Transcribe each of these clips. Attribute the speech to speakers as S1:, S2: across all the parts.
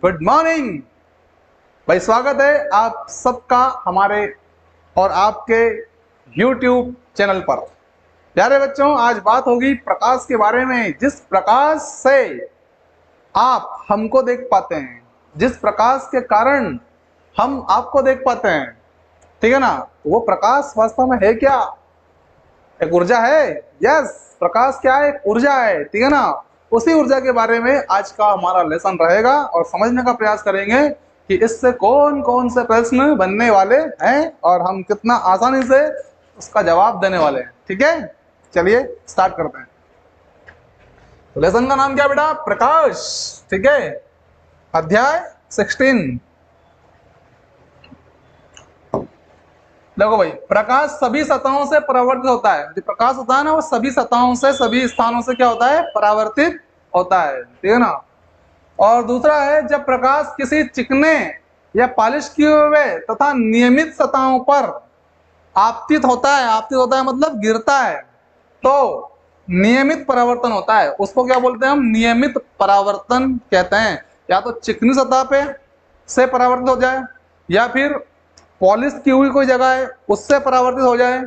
S1: Good morning भाई, स्वागत है आप सबका हमारे और आपके YouTube चैनल पर। प्यारे बच्चों, आज बात होगी प्रकाश के बारे में। जिस प्रकाश से आप हमको देख पाते हैं, जिस प्रकाश के कारण हम आपको देख पाते हैं, ठीक है ना, वो प्रकाश वास्तव में है क्या? एक ऊर्जा है। यस, प्रकाश क्या है? एक ऊर्जा है, ठीक है ना। उसी ऊर्जा के बारे में आज का हमारा लेसन रहेगा और समझने का प्रयास करेंगे कि इससे कौन कौन से प्रश्न बनने वाले हैं और हम कितना आसानी से उसका जवाब देने वाले हैं। ठीक है, चलिए स्टार्ट करते हैं। तो लेसन का नाम क्या बेटा? प्रकाश। ठीक है, अध्याय 16। देखो भाई, प्रकाश सभी सतहों से परावर्तित होता है। जो प्रकाश होता है ना, वो सभी सतहों से, सभी स्थानों से क्या होता है? परावर्तित होता है, ठीक है ना। और दूसरा है, जब प्रकाश किसी चिकने या पॉलिश किए हुए तथा नियमित सतहों पर आपतित होता है, आपतित होता है मतलब गिरता है, तो नियमित परावर्तन होता है। उसको क्या बोलते हैं हम? नियमित परावर्तन कहते हैं। या तो चिकनी सतह पे से परावर्तित हो जाए, या फिर पॉलिश की हुई कोई जगह है उससे परावर्तित हो जाए,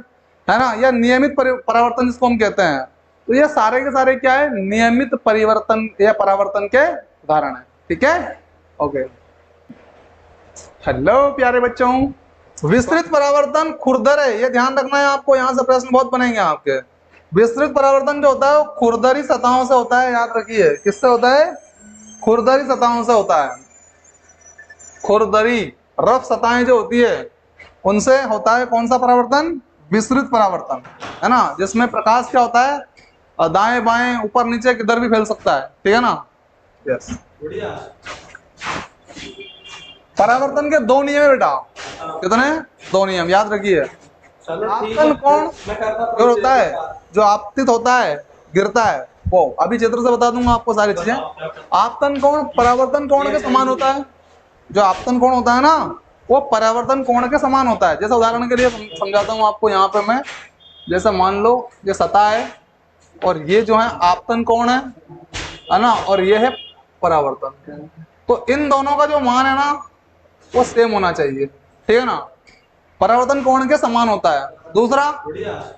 S1: है ना, या नियमित परावर्तन जिसको हम कहते हैं। तो ये सारे के सारे क्या है? नियमित परिवर्तन या परावर्तन के उदाहरण है। ठीक है, ओके। हेलो प्यारे बच्चों, विस्तृत परावर्तन खुरदरे, ये ध्यान रखना है आपको, यहाँ से प्रश्न बहुत बनेंगे आपके। विस्तृत परावर्तन जो होता है वो खुरदरी सतहों से होता है, याद रखिए। किससे होता है? खुरदरी सतहों से होता है। खुरदरी रफ सतहें जो होती है उनसे होता है कौन सा परावर्तन? विस्तृत परावर्तन, है ना, जिसमें प्रकाश क्या होता है? दाएं बाएं ऊपर नीचे किधर भी फैल सकता है, ठीक है ना। यस, परावर्तन के दो नियम है बेटा। कितने? दो नियम, याद रखिए। आपतन कोण जो होता है, जो आपतित होता है, गिरता है, वो अभी चित्र से बता दूंगा आपको सारी चीजें। आपतन कोण परावर्तन कोण के समान होता है। जो आपतन कोण होता है ना, वो परावर्तन कोण के समान होता है। जैसे उदाहरण के लिए समझाता हूँ आपको। यहाँ पे मैं, जैसे मान लो ये सतह है और ये जो है आपतन कोण है ना, और ये है परावर्तन। तो इन दोनों का जो मान है ना, वो सेम होना चाहिए, ठीक है ना। परावर्तन कोण के समान होता है। दूसरा,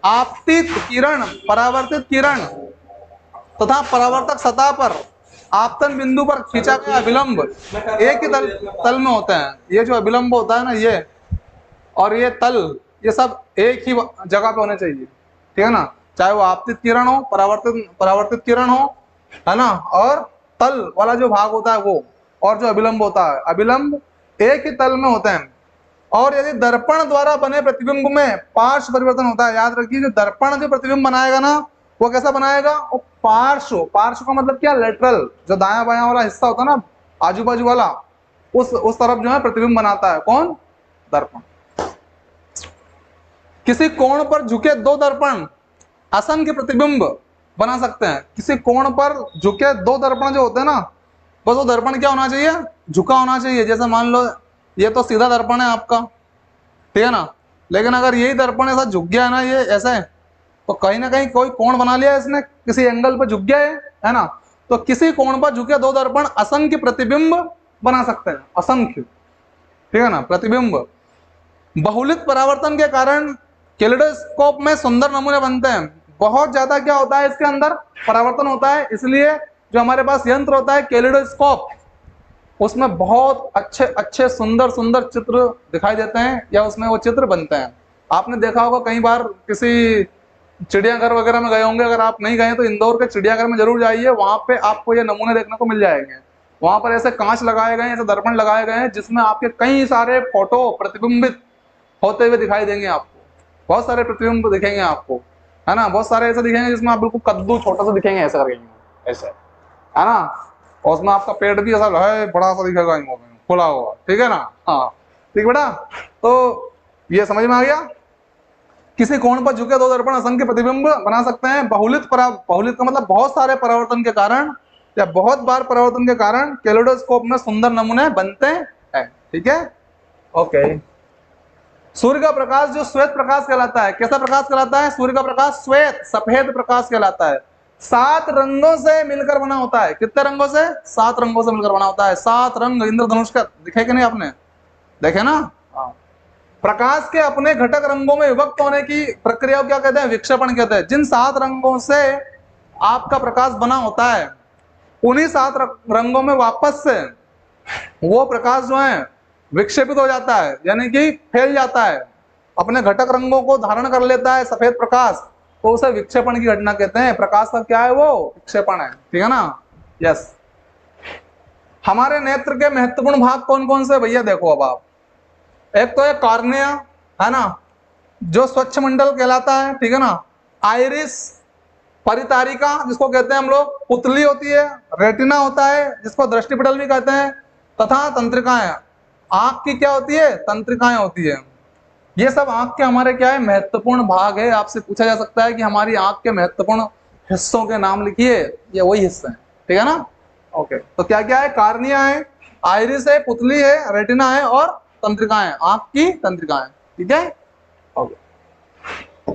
S1: आपतित किरण, परावर्तित किरण तथा परावर्तक सतह पर आपतन बिंदु पर खींचा गया अभिलंब एक ही तल में होते हैं। ये जो अभिलंब होता है ना, ये और ये तल, ये सब एक ही जगह पे होने चाहिए, ठीक है ना। चाहे वो आपतित किरण हो, परावर्तित किरण हो, है ना, और तल वाला जो भाग होता है वो, और जो अभिलंब होता है, अभिलंब एक ही तल में होते हैं। और यदि दर्पण द्वारा बने प्रतिबिंब में पार्श्व परिवर्तन होता है, याद रखिए, जो दर्पण जो प्रतिबिंब बनाएगा ना, वो कैसा बनाएगा? वो पार्श्व। पार्श्व का मतलब क्या? लेटरल, जो दाया बाया वाला हिस्सा होता है ना, आजू बाजू वाला, उस तरफ जो है प्रतिबिंब बनाता है। कौन? दर्पण। किसी कोण पर झुके दो दर्पण असंख्य प्रतिबिंब बना सकते हैं। किसी कोण पर झुके दो दर्पण जो होते हैं ना, बस वो दर्पण क्या होना चाहिए? झुका होना चाहिए। जैसे मान लो ये तो सीधा दर्पण है आपका, ठीक है ना, लेकिन अगर यही दर्पण ऐसा झुक गया है ना, ये ऐसे, तो कहीं ना कहीं कोई कोण बना लिया है इसने, किसी एंगल पर झुक गया है ना। तो किसी कोण पर झुके दो दर्पण असंख्य प्रतिबिंब बना सकते हैं, असंख्य, ठीक है ना, प्रतिबिंब। बहुलित परावर्तन के कारण कैलेडोस्कोप में सुंदर नमूने बनते हैं। बहुत ज्यादा क्या होता है इसके अंदर? परावर्तन होता है, इसलिए जो हमारे पास यंत्र होता है कैलेडोस्कोप, उसमें बहुत अच्छे अच्छे सुंदर सुंदर चित्र दिखाई देते हैं, या उसमें वो चित्र बनते हैं। आपने देखा होगा कई बार किसी चिड़ियाघर वगैरह में गए होंगे। अगर आप नहीं गए तो इंदौर के चिड़ियाघर में जरूर जाइए, वहां पे आपको ये नमूने देखने को मिल जाएंगे। वहां पर ऐसे कांच लगाए गए हैं, ऐसे दर्पण लगाए गए हैं, जिसमें आपके कई सारे फोटो प्रतिबिंबित होते हुए दिखाई देंगे आपको। बहुत सारे प्रतिबिंब दिखेंगे आपको, है ना। बहुत सारे ऐसे दिखेंगे जिसमें आप बिल्कुल कद्दू छोटा सा दिखेंगे, ऐसा करके, ऐसे, है ना। और उसमें आपका पेट भी ऐसा है, बड़ा सा दिखेगा खुला हुआ, ठीक है ना। हाँ, ठीक बेटा, तो ये समझ में आ गया। किसी कोण पर झुके दो दर्पण असंख्य प्रतिबिंब बना सकते हैं। बहुलित का मतलब बहुत सारे परावर्तन के कारण या बहुत बार परावर्तन के कारण कैलेडोस्कोप में सुंदर नमूने बनते हैं, ठीक है, ओके। सूर्य का प्रकाश जो श्वेत प्रकाश कहलाता है, कैसा प्रकाश कहलाता है? सूर्य का प्रकाश श्वेत, सफेद प्रकाश कहलाता है। 7 रंगों से मिलकर बना होता है। कितने रंगों से? 7 रंगों से मिलकर बना होता है। 7 रंग इंद्रधनुष का दिखे कि नहीं आपने? देखे ना? हाँ। प्रकाश के अपने घटक रंगों में विभक्त होने की प्रक्रिया को क्या कहते हैं? विक्षेपण कहते हैं। जिन 7 रंगों से आपका प्रकाश बना होता है, उन्हीं 7 रंगों में वापस से वो प्रकाश जो है विक्षेपित हो जाता है, यानी कि फैल जाता है, अपने घटक रंगों को धारण कर लेता है सफेद प्रकाश, तो उसे विक्षेपण की घटना कहते हैं। प्रकाश का क्या है? वो विक्षेपण है। ठीक है ना? यस। हमारे नेत्र के महत्वपूर्ण भाग कौन कौन से भैया? देखो अब आप, एक तो है कॉर्निया, है ना, जो स्वच्छ मंडल कहलाता है। ठीक है ना? आइरिस, परितारिका जिसको कहते हैं हम लोग, पुतली होती है, रेटिना होता है जिसको दृष्टिपटल भी कहते हैं, तथा तंत्रिकाएं, आंख की क्या होती है? तंत्रिकाएं होती है। ये सब आंख के हमारे क्या है? महत्वपूर्ण भाग है। आपसे पूछा जा सकता है कि हमारी आंख के महत्वपूर्ण हिस्सों के नाम लिखिए, ये वही हिस्से हैं। ठीक है ना? ओके, तो क्या क्या है? कार्निया है, आइरिस है, पुतली है, रेटिना है और तंत्रिकाएं, आंख की तंत्रिकाएं। ठीक है? ओके।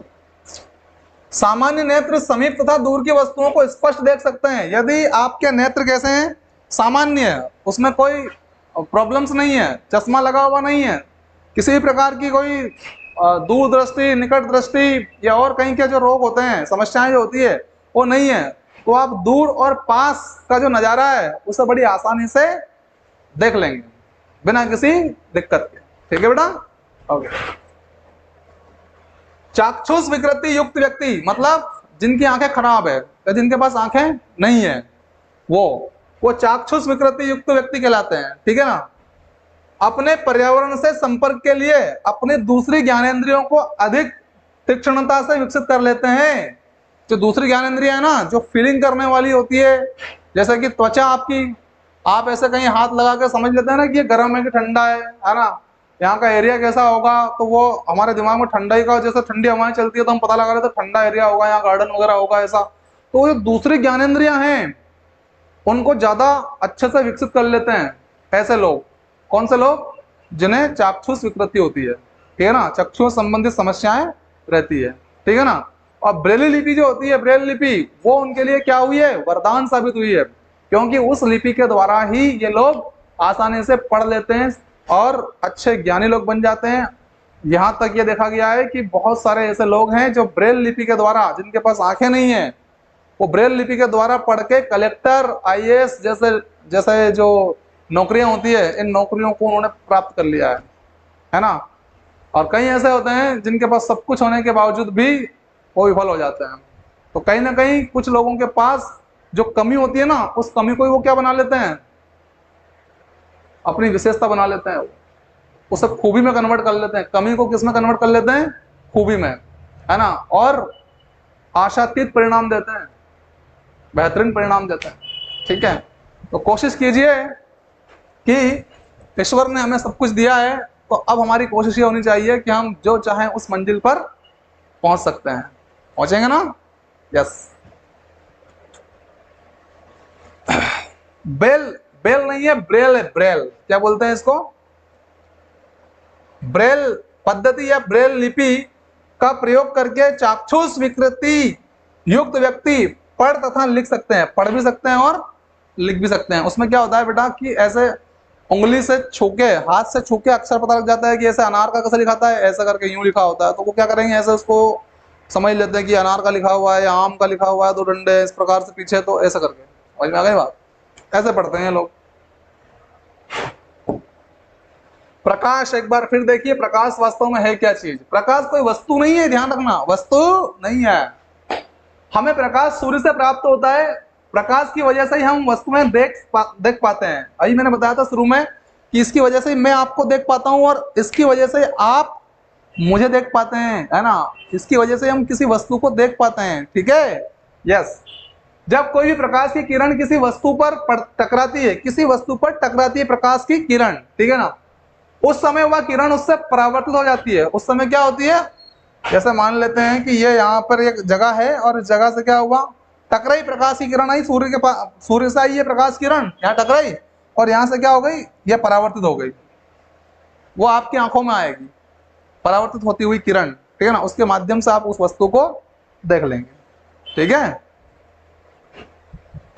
S1: सामान्य नेत्र समीप तथा दूर की वस्तुओं को स्पष्ट देख सकते हैं। यदि आपके नेत्र कैसे हैं? सामान्य है, उसमें कोई प्रॉब्लम्स नहीं है, चश्मा लगा हुआ नहीं है, किसी भी प्रकार की कोई दूर दृष्टि, निकट दृष्टि या और कहीं के जो रोग होते हैं, समस्याएं जो होती है, वो नहीं है, तो आप दूर और पास का जो नजारा है उसे बड़ी आसानी से देख लेंगे बिना किसी दिक्कत के। ठीक है बेटा? ओके। चाक्षुष विकृति युक्त व्यक्ति, मतलब जिनकी आंखें खराब है या जिनके पास आंखें नहीं है, वो चाक्षुष विकृति युक्त व्यक्ति कहलाते हैं। ठीक है ना? अपने पर्यावरण से संपर्क के लिए अपने दूसरी ज्ञानेंद्रियों को अधिक तीक्ष्णता से विकसित कर लेते हैं। जो दूसरी ज्ञानेंद्रियां है ना, जो फीलिंग करने वाली होती है, जैसे कि त्वचा आपकी, आप ऐसे कहीं हाथ लगा के समझ लेते हैं ना कि ये गर्म है कि ठंडा है ना, यहाँ का एरिया कैसा होगा, तो वो हमारे दिमाग में ठंडाई का, जैसे ठंडी हवाएं चलती है तो हम पता लगा रहे थे ठंडा एरिया होगा, यहाँ गार्डन वगैरह होगा ऐसा। तो जो दूसरी ज्ञानेंद्रियां हैं उनको ज्यादा अच्छे से विकसित कर लेते हैं ऐसे लोग। कौन से लोग? जिन्हें चाक्षुष विकृति होती है। ठीक है ना? चक्षु संबंधित समस्याएं रहती है। ठीक है ना? और ब्रेली लिपि जो होती है, ब्रेल लिपि, वो उनके लिए क्या हुई है? वरदान साबित हुई है, क्योंकि उस लिपि के द्वारा ही ये लोग आसानी से पढ़ लेते हैं और अच्छे ज्ञानी लोग बन जाते हैं। यहां तक ये देखा गया है कि बहुत सारे ऐसे लोग हैं जो ब्रेल लिपि के द्वारा, जिनके पास आंखें नहीं है, वो ब्रेल लिपि के द्वारा पढ़ के कलेक्टर, आईएएस जैसे जैसे जो नौकरियां होती है, इन नौकरियों को उन्होंने प्राप्त कर लिया है ना? और कई ऐसे होते हैं जिनके पास सब कुछ होने के बावजूद भी वो विफल हो जाते हैं। तो कहीं ना कहीं कुछ लोगों के पास जो कमी होती है ना, उस कमी को वो क्या बना लेते हैं? अपनी विशेषता बना लेते हैं, उसे खूबी में कन्वर्ट कर लेते हैं। कमी को किस में कन्वर्ट कर लेते हैं? खूबी में, है ना? और आशातीत परिणाम देते हैं, बेहतरीन परिणाम देते हैं। ठीक है? तो कोशिश कीजिए कि ईश्वर ने हमें सब कुछ दिया है, तो अब हमारी कोशिश ये होनी चाहिए कि हम जो चाहें उस मंजिल पर पहुंच सकते हैं। पहुंचेंगे ना? यस। बेल, बेल नहीं है, ब्रेल है, ब्रेल। क्या बोलते हैं इसको? ब्रेल पद्धति या ब्रेल लिपि का प्रयोग करके चाक्षुष विकृति युक्त व्यक्ति पढ़ तथा लिख सकते हैं। पढ़ भी सकते हैं और लिख भी सकते हैं। उसमें क्या होता है बेटा कि ऐसे उंगली से छूके, हाथ से छूके अक्षर पता लग जाता है कि ऐसे अनार का कैसे लिखाता है, ऐसा करके यूं लिखा होता है। तो वो क्या करेंगे, ऐसे उसको समझ लेते हैं कि अनार का लिखा हुआ है या आम का लिखा हुआ है, दो डंडे इस प्रकार से पीछे, तो ऐसा करके समझ में आ गई बात। ऐसे पढ़ते हैं लोग। प्रकाश, एक बार फिर देखिए, प्रकाश वास्तव में है क्या चीज? प्रकाश कोई वस्तु नहीं है, ध्यान रखना, वस्तु नहीं है। हमें प्रकाश सूर्य से प्राप्त होता है। प्रकाश की वजह से ही हम वस्तुएं देख पाते हैं। अभी मैंने बताया था शुरू में कि इसकी वजह से मैं आपको देख पाता हूं और इसकी वजह से आप मुझे देख पाते हैं, है ना? इसकी वजह से हम किसी वस्तु को देख पाते हैं। ठीक है? यस। जब कोई भी प्रकाश की किरण किसी वस्तु पर टकराती है, किसी वस्तु पर टकराती है प्रकाश की किरण, ठीक है ना, उस समय वह किरण उससे परावर्तित हो जाती है। उस समय क्या होती है? जैसे मान लेते हैं कि ये यहाँ पर एक जगह है और इस जगह से क्या हुआ, टकराई, प्रकाश की किरण आई सूर्य के पास, सूर्य से आई ये प्रकाश किरण, यहाँ टकराई और यहाँ से क्या हो गई, ये परावर्तित हो गई। वो आपकी आंखों में आएगी, परावर्तित होती हुई किरण। ठीक है ना? उसके माध्यम से आप उस वस्तु को देख लेंगे। ठीक है?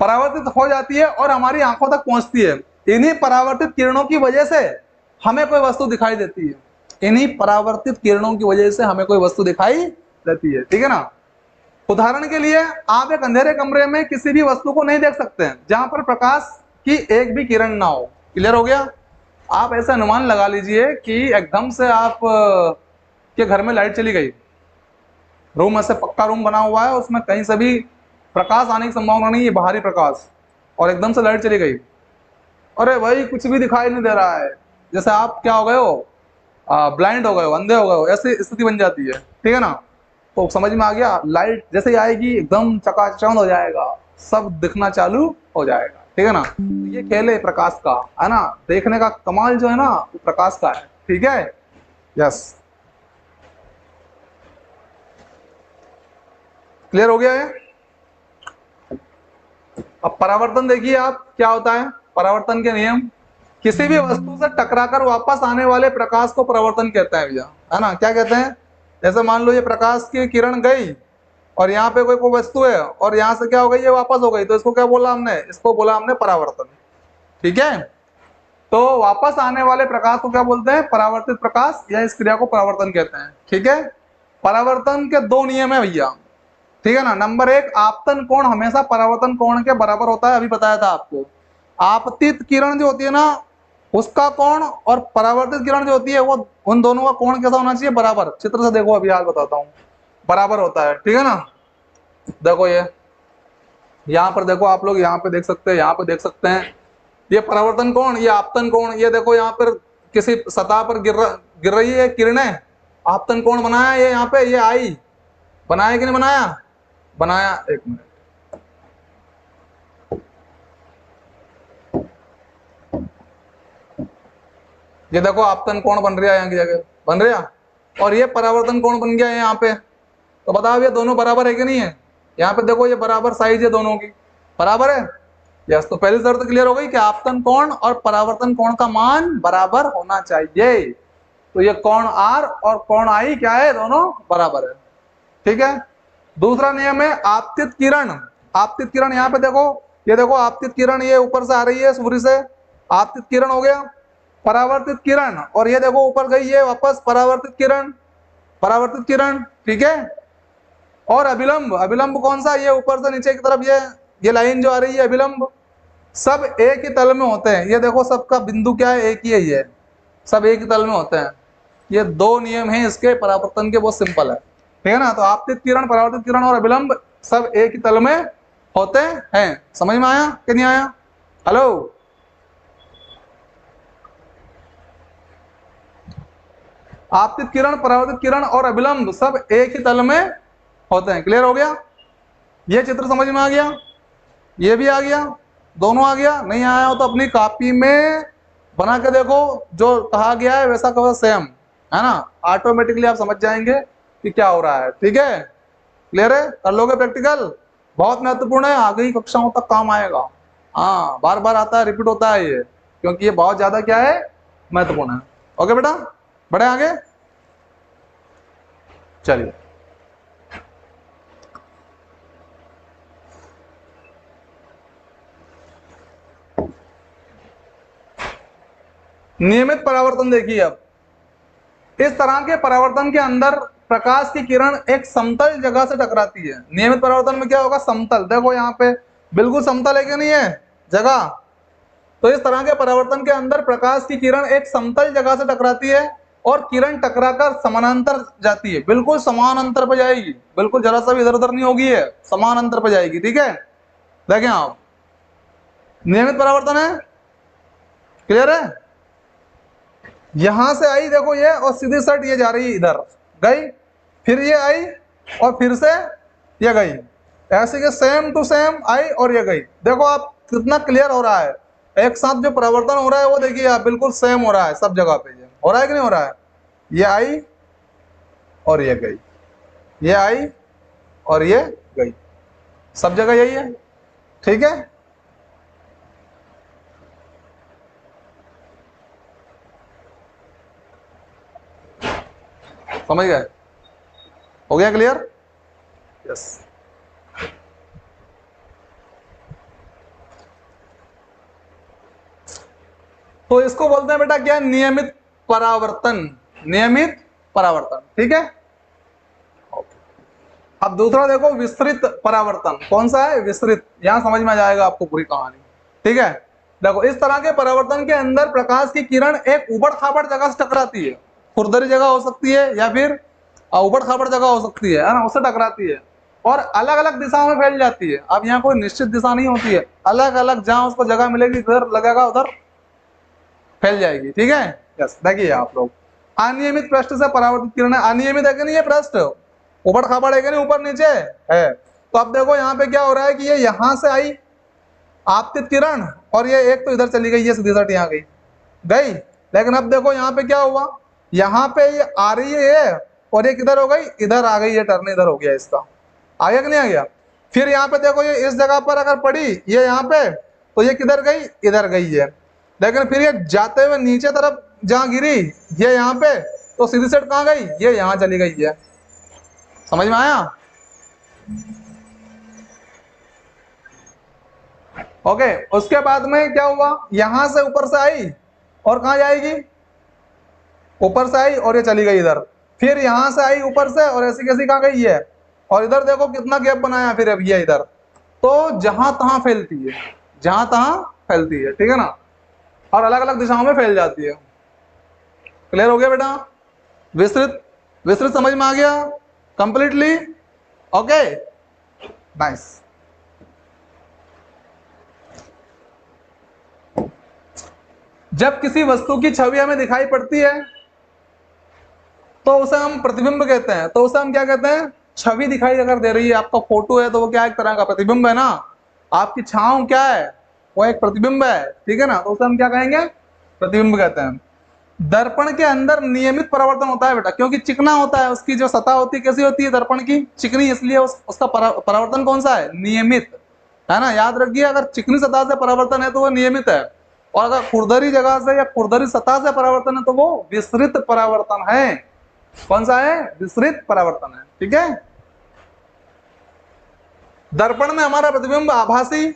S1: परावर्तित हो जाती है और हमारी आंखों तक पहुंचती है। इन्हीं परावर्तित किरणों की वजह से हमें कोई वस्तु दिखाई देती है। इन्हीं परावर्तित किरणों की वजह से हमें कोई वस्तु दिखाई देती है, ठीक है ना। उदाहरण के लिए आप एक अंधेरे कमरे में किसी भी वस्तु को नहीं देख सकते हैं जहां पर प्रकाश की एक भी किरण ना हो। क्लियर हो गया। आप ऐसा अनुमान लगा लीजिए कि एकदम से आप के घर में लाइट चली गई, रूम ऐसे पक्का रूम बना हुआ है, उसमें कहीं से भी प्रकाश आने की संभावना नहीं है, बाहरी प्रकाश, और एकदम से लाइट चली गई, अरे भाई कुछ भी दिखाई नहीं दे रहा है, जैसे आप क्या हो गए हो, ब्लाइंड हो गए हो, अंधे हो गए हो, ऐसी स्थिति बन जाती है, ठीक है ना। तो समझ में आ गया, लाइट जैसे ही आएगी एकदम चकाचौंध हो जाएगा, सब दिखना चालू हो जाएगा, ठीक है ना। तो ये खेल है प्रकाश का, है ना। देखने का कमाल जो है ना वो प्रकाश का है, ठीक है। यस, क्लियर हो गया है। अब परावर्तन देखिए आप क्या होता है। परावर्तन के नियम, किसी भी वस्तु से टकराकर वापस आने वाले प्रकाश को परावर्तन कहते हैं भैया, है ना। क्या कहते हैं, जैसे मान लो ये प्रकाश की किरण गई और यहाँ पे कोई वस्तु है और यहाँ से क्या हो गई, ये वापस हो गई, तो इसको क्या बोला हमने, इसको बोला हमने परावर्तन, ठीक है। तो वापस आने वाले प्रकाश को क्या बोलते हैं, परावर्तित प्रकाश, या इस क्रिया को परावर्तन कहते हैं, ठीक है। परावर्तन के दो नियम है भैया, ठीक है ना। नंबर एक, आपतन कोण हमेशा परावर्तन कोण के बराबर होता है, अभी बताया था आपको। आपतित किरण जो होती है ना उसका कोण और परावर्तित किरण जो होती है वो, उन दोनों का कोण कैसा होना चाहिए, बराबर। चित्र से देखो, अभी हाल बताता हूँ, बराबर होता है, ठीक है ना। देखो ये यहाँ पर देखो, आप लोग यहाँ पे देख सकते हैं, यहाँ पे देख सकते हैं, ये परावर्तन कोण, ये आपतन कोण। ये देखो यहाँ पर किसी सतह पर गिर रही है किरणें, आपतन कोण बनाया ये यहाँ पे, ये आई, बनाया कि नहीं बनाया, बनाया। एक मिनट, ये देखो आपतन कोण बन रहा है, यहाँ की जगह बन रहा, और ये परावर्तन कोण बन गया है यहाँ पे। तो बताओ ये दोनों बराबर है कि नहीं है। यहाँ पे देखो ये बराबर साइज है दोनों की, बराबर है। यस, तो पहली शर्त क्लियर हो गई कि आपतन कोण और परावर्तन कोण का मान बराबर होना चाहिए। तो ये कोण आर और कोण आई क्या है, दोनों बराबर है, ठीक है। दूसरा नियम है आपतित किरण। आपतित किरण, यहाँ पे देखो, ये देखो आपतित किरण, ये ऊपर से आ रही है सूर्य से, आपतित किरण हो गया। परावर्तित किरण, और ये देखो ऊपर गई है वापस, परावर्तित किरण, परावर्तित किरण, ठीक है। और अभिलंब, अभिलंब कौन सा, ये ऊपर से नीचे की तरफ ये लाइन जो आ रही है अभिलंब, सब एक ही तल में होते हैं। ये देखो सबका बिंदु क्या है, एक ही है, ये सब एक ही तल में होते हैं। ये दो नियम हैं इसके परावर्तन के, बहुत सिंपल है, ठीक है ना। तो आपतित किरण, परावर्तित किरण और अभिलंब सब एक ही तल में होते हैं। समझ में आया कि नहीं आया, हेलो। आपतित किरण, परावर्तित किरण और अभिलंब सब एक ही तल में होते हैं। क्लियर हो गया, ये चित्र समझ में आ गया, ये भी आ गया, दोनों आ गया। नहीं आया हो तो अपनी कॉपी में बना के देखो, जो कहा गया है वैसा कहो, सेम, है ना। ऑटोमेटिकली आप समझ जाएंगे कि क्या हो रहा है, ठीक है। क्लियर है, कर लोगे प्रैक्टिकल, बहुत महत्वपूर्ण है, आगे की कक्षाओं तक काम आएगा। हाँ, बार बार आता है, रिपीट होता है ये, क्योंकि ये बहुत ज्यादा क्या है, महत्वपूर्ण है। ओके बेटा, बढ़े आगे, चलिए। नियमित परावर्तन देखिए। अब इस तरह के परावर्तन के अंदर प्रकाश की किरण एक समतल जगह से टकराती है। नियमित परावर्तन में क्या होगा, समतल, देखो यहाँ पे बिल्कुल समतल है कि नहीं है जगह। तो इस तरह के परावर्तन के अंदर प्रकाश की किरण एक समतल जगह से टकराती है और किरण टकराकर समानांतर जाती है, बिल्कुल समान अंतर पर जाएगी, बिल्कुल जरा सा भी इधर उधर नहीं होगी, है समान अंतर पर जाएगी, ठीक है। देखें आप, नियमित परावर्तन है, क्लियर है। यहां से आई देखो ये, और सीधी सट ये जा रही है, इधर गई, फिर ये आई और फिर से ये गई, ऐसे के सेम टू सेम आई और ये गई। देखो आप कितना क्लियर हो रहा है, एक साथ जो परिवर्तन हो रहा है वो देखिए आप, बिल्कुल सेम हो रहा है सब जगह पे। ये हो रहा है कि नहीं हो रहा है, ये आई और ये गई, ये आई और ये गई, सब जगह यही है, ठीक है। समझ गए, हो गया क्लियर, यस। तो इसको बोलते हैं बेटा क्या, नियमित परावर्तन, नियमित परावर्तन, ठीक है। अब दूसरा देखो विस्तृत परावर्तन, कौन सा है, विस्तृत, यहां समझ में आ जाएगा आपको पूरी कहानी, ठीक है। देखो इस तरह के परावर्तन के अंदर प्रकाश की किरण एक उबड़ खाबड़ जगह से टकराती है, खुरदरी जगह हो सकती है या फिर उबड़ खाबड़ जगह हो सकती है ना, उससे टकराती है और अलग अलग दिशाओं में फैल जाती है। अब यहाँ कोई निश्चित दिशा नहीं होती है, अलग अलग जहां उसको जगह मिलेगी इधर लगेगा उधर फैल जाएगी, ठीक है। यस, देखिए आप लोग, अनियमित पृष्ठ से परावर्तित किरण, अनियमित है कि नहीं, ये पृष्ठ उबड़ खाबड़ है कि नहीं, ऊपर नीचे है। तो अब देखो यहाँ पे क्या हो रहा है कि ये यहां से आई आपतित किरण और ये एक तो इधर चली गई, ये सीधी सट यहाँ गई। लेकिन अब देखो यहाँ पे क्या हुआ, यहाँ पे ये आ रही है ये और ये किधर हो गई, इधर आ गई, ये टर्न इधर हो गया, इसका आ गया कि नहीं आ गया। फिर यहाँ पे देखो ये इस जगह पर अगर पड़ी ये यहाँ पे, तो ये किधर गई, इधर गई है। लेकिन फिर ये जाते हुए नीचे तरफ जहाँ गिरी ये यहाँ पे, तो सीधी सेट कहाँ गई, ये यहाँ चली गई है। समझ में आया? ओके, उसके बाद में क्या हुआ, यहां से ऊपर से आई और कहाँ जाएगी, ऊपर से आई और ये चली गई इधर। फिर यहां से आई ऊपर से और ऐसी कैसी कहाँ गई है, और इधर देखो कितना गैप बनाया फिर अब ये इधर। तो जहां तहां फैलती है, जहां तहां फैलती है, ठीक है ना, और अलग अलग दिशाओं में फैल जाती है। क्लियर हो गया बेटा? विस्तृत, विस्तृत समझ में आ गया कंप्लीटली? Okay, nice. जब किसी वस्तु की छवि हमें दिखाई पड़ती है तो उसे हम प्रतिबिंब कहते हैं। तो उसे हम क्या कहते हैं, छवि दिखाई अगर दे रही है, आपका फोटो है तो वो क्या, एक तरह का प्रतिबिंब है ना। आपकी छांव क्या है, वो एक प्रतिबिंब है, ठीक है ना। तो उसे हम क्या कहेंगे, प्रतिबिंब कहते हैं। दर्पण के अंदर नियमित परावर्तन होता है बेटा, क्योंकि चिकना होता है, उसकी जो सतह होती है कैसी होती है, दर्पण की चिकनी, इसलिए उसका परावर्तन कौन सा है, नियमित, है ना। याद रखिए, अगर चिकनी सतह से परावर्तन है तो वो नियमित है, और अगर खुरदरी जगह से या खुरदरी सतह से परावर्तन है तो वो विस्तृत परावर्तन है। कौन सा है, विस्तृत परावर्तन है, ठीक है। दर्पण में हमारा प्रतिबिंब आभासी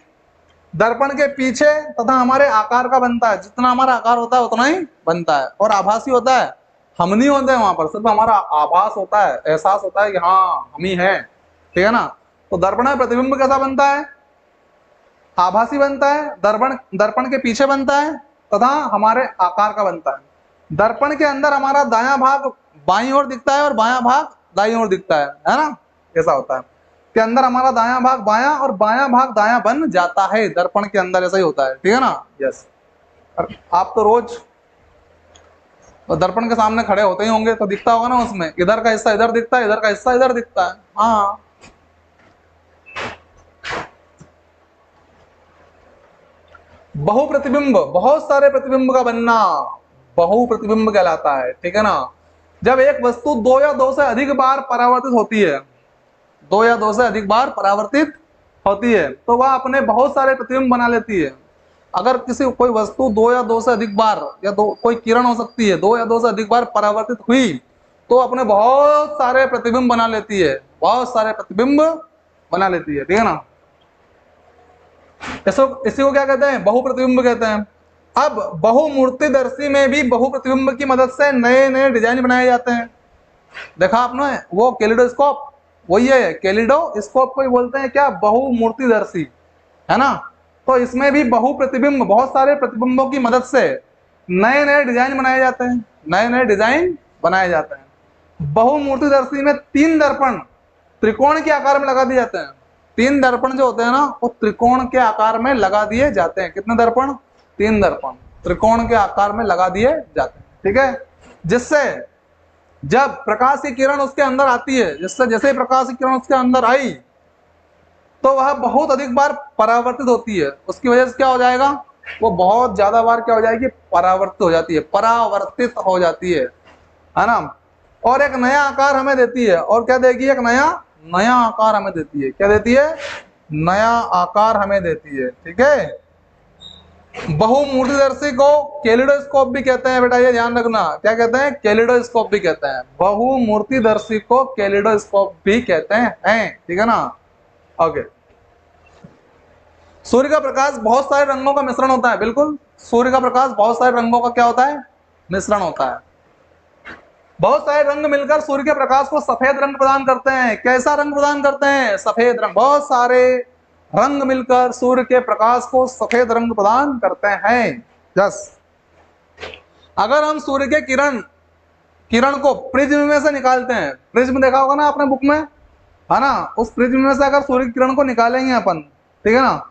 S1: दर्पण के पीछे तथा हमारे आकार का बनता है, जितना हमारा आकार होता है उतना ही बनता है, और आभासी होता है, हम नहीं होते हैं वहां पर, सिर्फ हमारा आभास होता है, एहसास होता है कि हाँ हम ही हैं, ठीक है ना। तो दर्पण में प्रतिबिंब कैसा बनता है, आभासी बनता है, दर्पण दर्पण के पीछे बनता है तथा हमारे आकार का बनता है। दर्पण के अंदर हमारा दायां भाग बाईं ओर दिखता है और बायां भाग दाईं ओर दिखता है ना, ऐसा होता है। के अंदर हमारा दायां भाग बायां और बायां भाग दायां बन जाता है, दर्पण के अंदर ऐसा ही होता है, ठीक है ना। यस, आप तो रोज दर्पण के सामने खड़े होते ही होंगे, तो दिखता होगा ना उसमें, इधर का हिस्सा इधर दिखता है, इधर का हिस्सा इधर दिखता है। हाँ, बहु प्रतिबिंब, बहुत सारे प्रतिबिंब का बनना बहु प्रतिबिंब कहलाता है, ठीक है ना। जब एक वस्तु दो या दो से अधिक बार परावर्तित होती है, दो या दो से अधिक बार परावर्तित होती है, तो वह अपने बहुत सारे प्रतिबिंब बना लेती है। अगर किसी कोई वस्तु दो या दो से अधिक बार, या दो कोई किरण हो सकती है, दो या दो से अधिक बार परावर्तित हुई तो अपने बहुत सारे प्रतिबिंब बना लेती है, बहुत सारे प्रतिबिंब बना लेती है, ठीक है ना। इसी को क्या कहते हैं, बहु प्रतिबिंब कहते हैं। अब बहुमूर्तिदर्शी में भी बहु प्रतिबिंब की मदद से नए नए डिजाइन बनाए जाते हैं। देखा आपने, वो कैलिडोस्कोप, वही है कैलिडोस्कोप को बोलते हैं क्या, बहुमूर्तिदर्शी, है ना। तो इसमें भी बहु प्रतिबिंब, बहुत सारे प्रतिबिंबों की मदद से नए नए डिजाइन बनाए जाते हैं, नए नए डिजाइन बनाए जाते हैं। बहुमूर्तिदर्शी में 3 दर्पण त्रिकोण के आकार में लगा दिए जाते हैं। 3 दर्पण जो होते हैं ना, वो त्रिकोण के आकार में लगा दिए जाते हैं। कितने दर्पण, 3 दर्पण त्रिकोण के आकार में लगा दिए जाते हैं, ठीक है। जिससे जब प्रकाश की किरण उसके अंदर आती है, जिससे जैसे प्रकाश की किरण उसके अंदर आई तो वह बहुत अधिक बार परावर्तित होती है। उसकी वजह से क्या हो जाएगा, वो बहुत ज्यादा बार क्या हो जाएगी, परावर्तित हो जाती है, परावर्तित हो जाती है ना। और एक नया आकार हमें देती है, और क्या देगी, एक नया नया आकार हमें देती है। क्या देती है, नया आकार हमें देती है, ठीक है। बहुमूर्तिदर्शी को कैलिडोस्कोप भी कहते हैं बेटा, ये ध्यान रखना, क्या कहते हैं, कैलिडोस्कोप भी कहते हैं। बहुमूर्तिदर्शी को कैलिडोस्कोप भी कहते हैं, ठीक है ना। ओके, सूर्य का प्रकाश बहुत सारे रंगों का मिश्रण होता है, बिल्कुल सूर्य का प्रकाश बहुत सारे रंगों का क्या होता है, मिश्रण होता है। बहुत सारे रंग मिलकर सूर्य के प्रकाश को सफेद रंग प्रदान करते हैं। कैसा रंग प्रदान करते हैं, सफेद रंग। बहुत सारे रंग मिलकर सूर्य के प्रकाश को सफेद रंग प्रदान करते हैं। यस, अगर हम सूर्य के किरण को प्रिज्म में से निकालते हैं, प्रिज्म देखा होगा ना आपने बुक में, है ना, उस प्रिज्म में से अगर सूर्य की किरण को निकालेंगे अपन, ठीक है ना,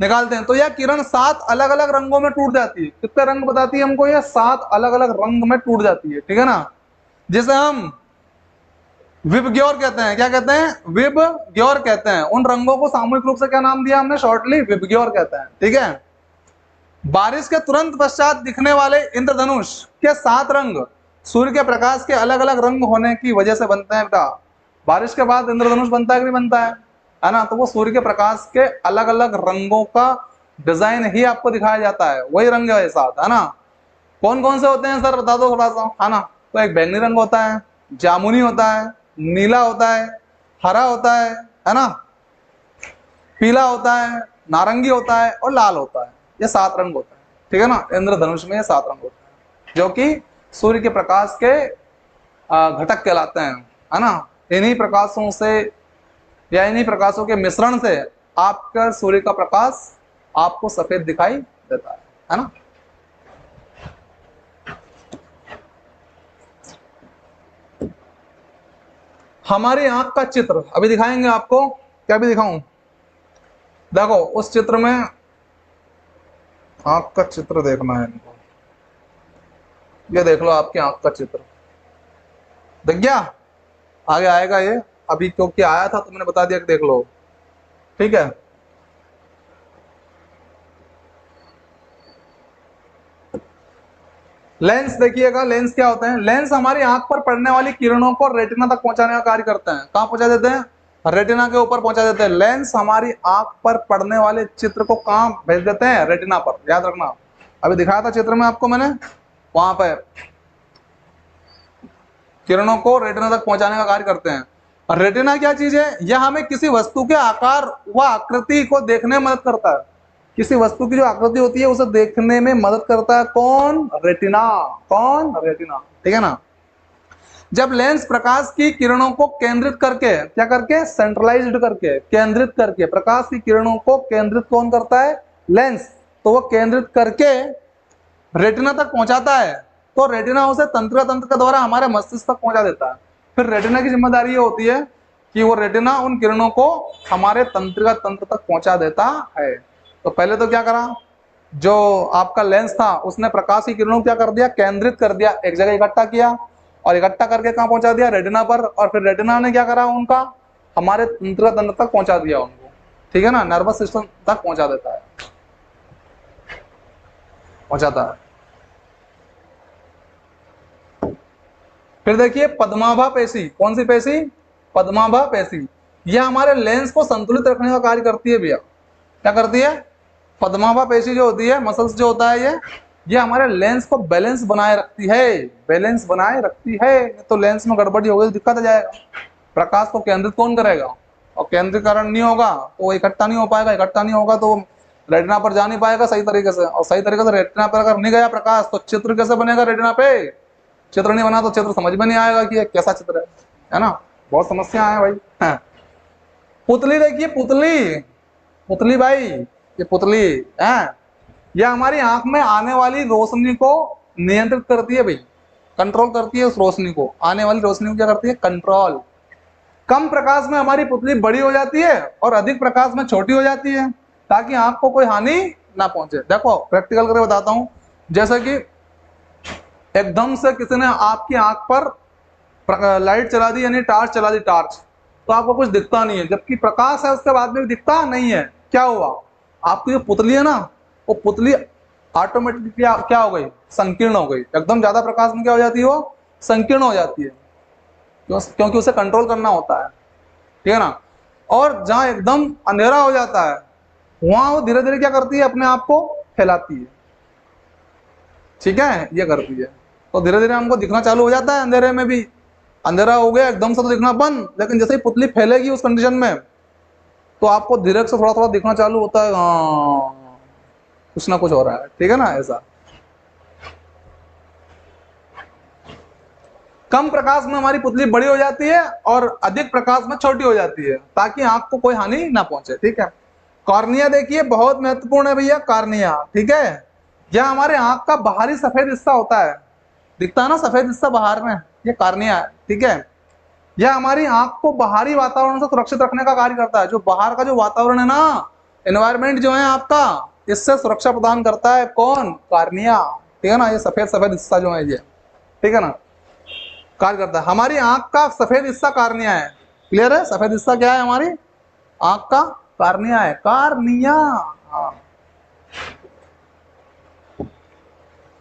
S1: निकालते हैं तो यह किरण 7 अलग अलग रंगों में टूट जाती है। कितने रंग बताती है हमको, यह 7 अलग अलग रंग में टूट जाती है, ठीक है ना, जिसे हम विबग्योर कहते हैं। क्या कहते हैं, विबग्योर कहते हैं। उन रंगों को सामूहिक रूप से क्या नाम दिया हमने, शॉर्टली विबग्योर कहते हैं, ठीक है। बारिश के तुरंत पश्चात दिखने वाले इंद्रधनुष के 7 रंग सूर्य के प्रकाश के अलग अलग रंग होने की वजह से बनते हैं बेटा। बारिश के बाद इंद्रधनुष बनता है कि नहीं बनता है ना, तो वो सूर्य के प्रकाश के अलग अलग रंगों का डिजाइन ही आपको दिखाया जाता है, वही रंग है साथ, है ना। कौन कौन से होते हैं सर, बता दो थोड़ा सा, है ना। तो एक बैंगनी रंग होता है, जामुनी होता है, नीला होता है, हरा होता है ना, पीला होता है, नारंगी होता है और लाल होता है। ये 7 रंग होते हैं, ठीक है ना। इंद्रधनुष में ये 7 रंग होते हैं जो कि सूर्य के प्रकाश के घटक कहलाते हैं, है ना। इन्हीं प्रकाशों से या इन्हीं प्रकाशों के मिश्रण से आपका सूर्य का प्रकाश आपको सफेद दिखाई देता है ना। हमारी आंख का चित्र अभी दिखाएंगे आपको, क्या भी दिखाऊं, देखो उस चित्र में आंख का चित्र देखना है इनको। ये देख लो आपकी आंख का चित्र दिख गया, आगे आएगा ये, अभी क्योंकि आया था तो मैंने बता दिया कि देख लो, ठीक है। लेंस देखिएगा, लेंस क्या होते हैं, लेंस हमारी आंख पर पड़ने वाली किरणों को रेटिना तक पहुंचाने का कार्य करते हैं। कहां पहुंचा देते हैं, रेटिना के ऊपर पहुंचा देते हैं। लेंस हमारी आंख पर पड़ने वाले चित्र को कहां भेज देते हैं, रेटिना पर, याद रखना। अभी दिखाया था चित्र में आपको मैंने, वहां पर किरणों को रेटिना तक पहुंचाने का कार्य करते हैं। रेटिना क्या चीज है, यह हमें किसी वस्तु के आकार व आकृति को देखने में मदद करता है। किसी वस्तु की जो आकृति होती है उसे देखने में मदद करता है कौन, रेटिना, कौन, रेटिना, ठीक है ना। जब लेंस प्रकाश की किरणों को केंद्रित करके, क्या करके, सेंट्रलाइज्ड करके, केंद्रित करके, प्रकाश की किरणों को केंद्रित कौन करता है, लेंस, तो वो केंद्रित करके रेटिना तक पहुंचाता है, तो रेटिना उसे तंत्रिका तंत्र के द्वारा हमारे मस्तिष्क तक पहुंचा देता है। फिर रेटिना की जिम्मेदारी ये होती है कि वो रेटिना उन किरणों को हमारे तंत्रिका तंत्र तक पहुंचा देता है। तो पहले तो क्या करा, जो आपका लेंस था उसने प्रकाश की किरणों को क्या कर दिया, केंद्रित कर दिया, एक जगह इकट्ठा किया और इकट्ठा करके कहाँ पहुंचा दिया, रेटिना पर। और फिर रेटिना ने क्या करा, उनका हमारे तंत्रिका तंत्र तक पहुंचा दिया उनको, ठीक है ना, नर्वस सिस्टम तक पहुंचा देता है, पहुंचाता है। फिर देखिए पद्माभा पेशी, कौन सी पेशी, पद्माभा पेशी, यह हमारे लेंस को संतुलित रखने का कार्य करती है भैया। क्या करती है, पद्माभा पेशी जो होती है, मसल्स जो होता है ये हमारे लेंस को बैलेंस बनाए रखती है, बैलेंस बनाए रखती है। तो लेंस में गड़बड़ी हो गई तो दिक्कत आ जाएगा। प्रकाश को केंद्रित कौन करेगा, और केंद्रीकरण नहीं होगा तो वो इकट्ठा नहीं हो पाएगा, इकट्ठा नहीं होगा तो रेटिना पर जा नहीं पाएगा सही तरीके से, और सही तरीके से रेटिना पर अगर नहीं गया प्रकाश तो चित्र कैसे बनेगा, रेटिना पे चित्र नहीं बना तो चित्र समझ में नहीं आएगा कि ये कैसा चित्र है ना। बहुत समस्या है भाई। हाँ। पुतली देखिए, पुतली, पुतली भाई, ये पुतली है, यह हमारी आंख में आने वाली रोशनी को नियंत्रित करती है भाई, कंट्रोल करती है। उस रोशनी को, आने वाली रोशनी को क्या करती है, कंट्रोल। कम प्रकाश में हमारी पुतली बड़ी हो जाती है और अधिक प्रकाश में छोटी हो जाती है, ताकि आंख को कोई हानि ना पहुंचे। देखो प्रैक्टिकल करके बताता हूं, जैसे कि एकदम से किसी ने आपकी आंख पर लाइट चला दी, यानी टार्च चला दी, टार्च, तो आपको कुछ दिखता नहीं है, जबकि प्रकाश है उसके बाद में भी दिखता नहीं है। क्या हुआ, आपकी जो पुतली है ना, वो पुतली ऑटोमेटिकली क्या हो गई, संकीर्ण हो गई। एकदम ज्यादा प्रकाश में क्या हो जाती है, वो संकीर्ण हो जाती है, क्योंकि उसे कंट्रोल करना होता है, ठीक है ना। और जहां एकदम अंधेरा हो जाता है वहां वो धीरे धीरे क्या करती है, अपने आप को फैलाती है, ठीक है, ये करती है। तो धीरे धीरे हमको दिखना चालू हो जाता है अंधेरे में भी। अंधेरा हो गया एकदम से तो दिखना बंद, लेकिन जैसे ही पुतली फैलेगी उस कंडीशन में तो आपको धीरे से थोड़ा थोड़ा दिखना चालू होता है। हाँ, कुछ ना कुछ हो रहा है, ठीक है ना। ऐसा कम प्रकाश में हमारी पुतली बड़ी हो जाती है और अधिक प्रकाश में छोटी हो जाती है, ताकि आंख को कोई हानि ना पहुंचे, ठीक है। कॉर्निया देखिए बहुत महत्वपूर्ण है भैया, कॉर्निया, ठीक है। यह हमारे आंख का बाहरी सफेद हिस्सा होता है, दिखता है ना सफेद हिस्सा बाहर में, ये कॉर्निया है, ठीक है। यह हमारी आंख को बाहरी वातावरण से सुरक्षित रखने का कार्य करता है। जो बाहर का जो वातावरण है ना, एनवायरमेंट जो है आपका, इससे सुरक्षा प्रदान करता है कौन? कॉर्निया, ठीक है ना। ये सफेद सफेद हिस्सा जो है ये, ठीक है ना, कार्य करता है। हमारी आंख का सफेद हिस्सा कॉर्निया है, क्लियर है। सफेद हिस्सा क्या है हमारी आंख का? कॉर्निया है, कॉर्निया। हाँ।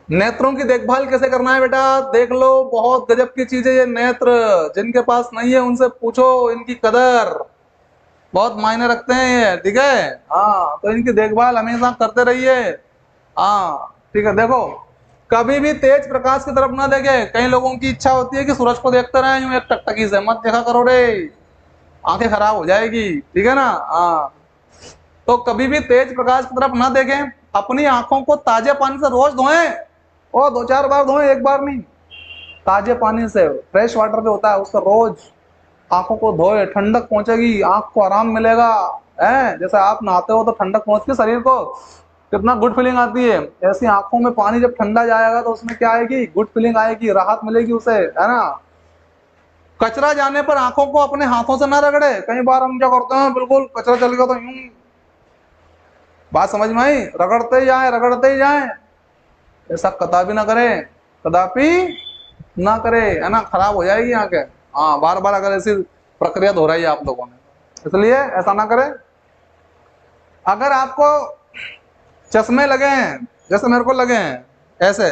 S1: नेत्रों की देखभाल कैसे करना है बेटा? देख लो, बहुत गजब की चीज है ये नेत्र। जिनके पास नहीं है उनसे पूछो, इनकी कदर बहुत मायने रखते हैं ये, ठीक है। हाँ, तो इनकी देखभाल हमेशा करते रहिए। हाँ, ठीक है। देखो, कभी भी तेज प्रकाश की तरफ ना देखे। कई लोगों की इच्छा होती है कि सूरज को देखते रहे यूं एक टकटकी से, मत देखा करो रे, आंखें खराब हो जाएगी, ठीक है ना। हाँ, तो कभी भी तेज प्रकाश की तरफ ना देखें। अपनी आंखों को ताजे पानी से रोज धोएं, और 2-4 बार धोएं, एक बार नहीं। ताजे पानी से, फ्रेश वाटर जो होता है उससे रोज आंखों को धोए, ठंडक पहुंचेगी, आंख को आराम मिलेगा। है जैसे आप नहाते हो तो ठंडक पहुंचती है शरीर को, कितना गुड फीलिंग आती है। ऐसी आंखों में पानी जब ठंडा जाएगा तो उसमें क्या आएगी? गुड फीलिंग आएगी, राहत मिलेगी उसे, है ना। कचरा जाने पर आंखों को अपने हाथों से ना रगड़े। कई बार हम क्या करते हैं, बिल्कुल कचरा चल गया तो यूं, बात समझ में आई, रगड़ते ही जाए, रगड़ते ही जाए। ऐसा कदापि ना करें, कदापि ना करे, है ना, खराब हो जाएगी आंखें। हाँ, बार बार अगर ऐसी प्रक्रिया दोहराई आप लोगों ने, इसलिए ऐसा ना करें। अगर आपको चश्मे लगे हैं, जैसे मेरे को लगे हैं ऐसे,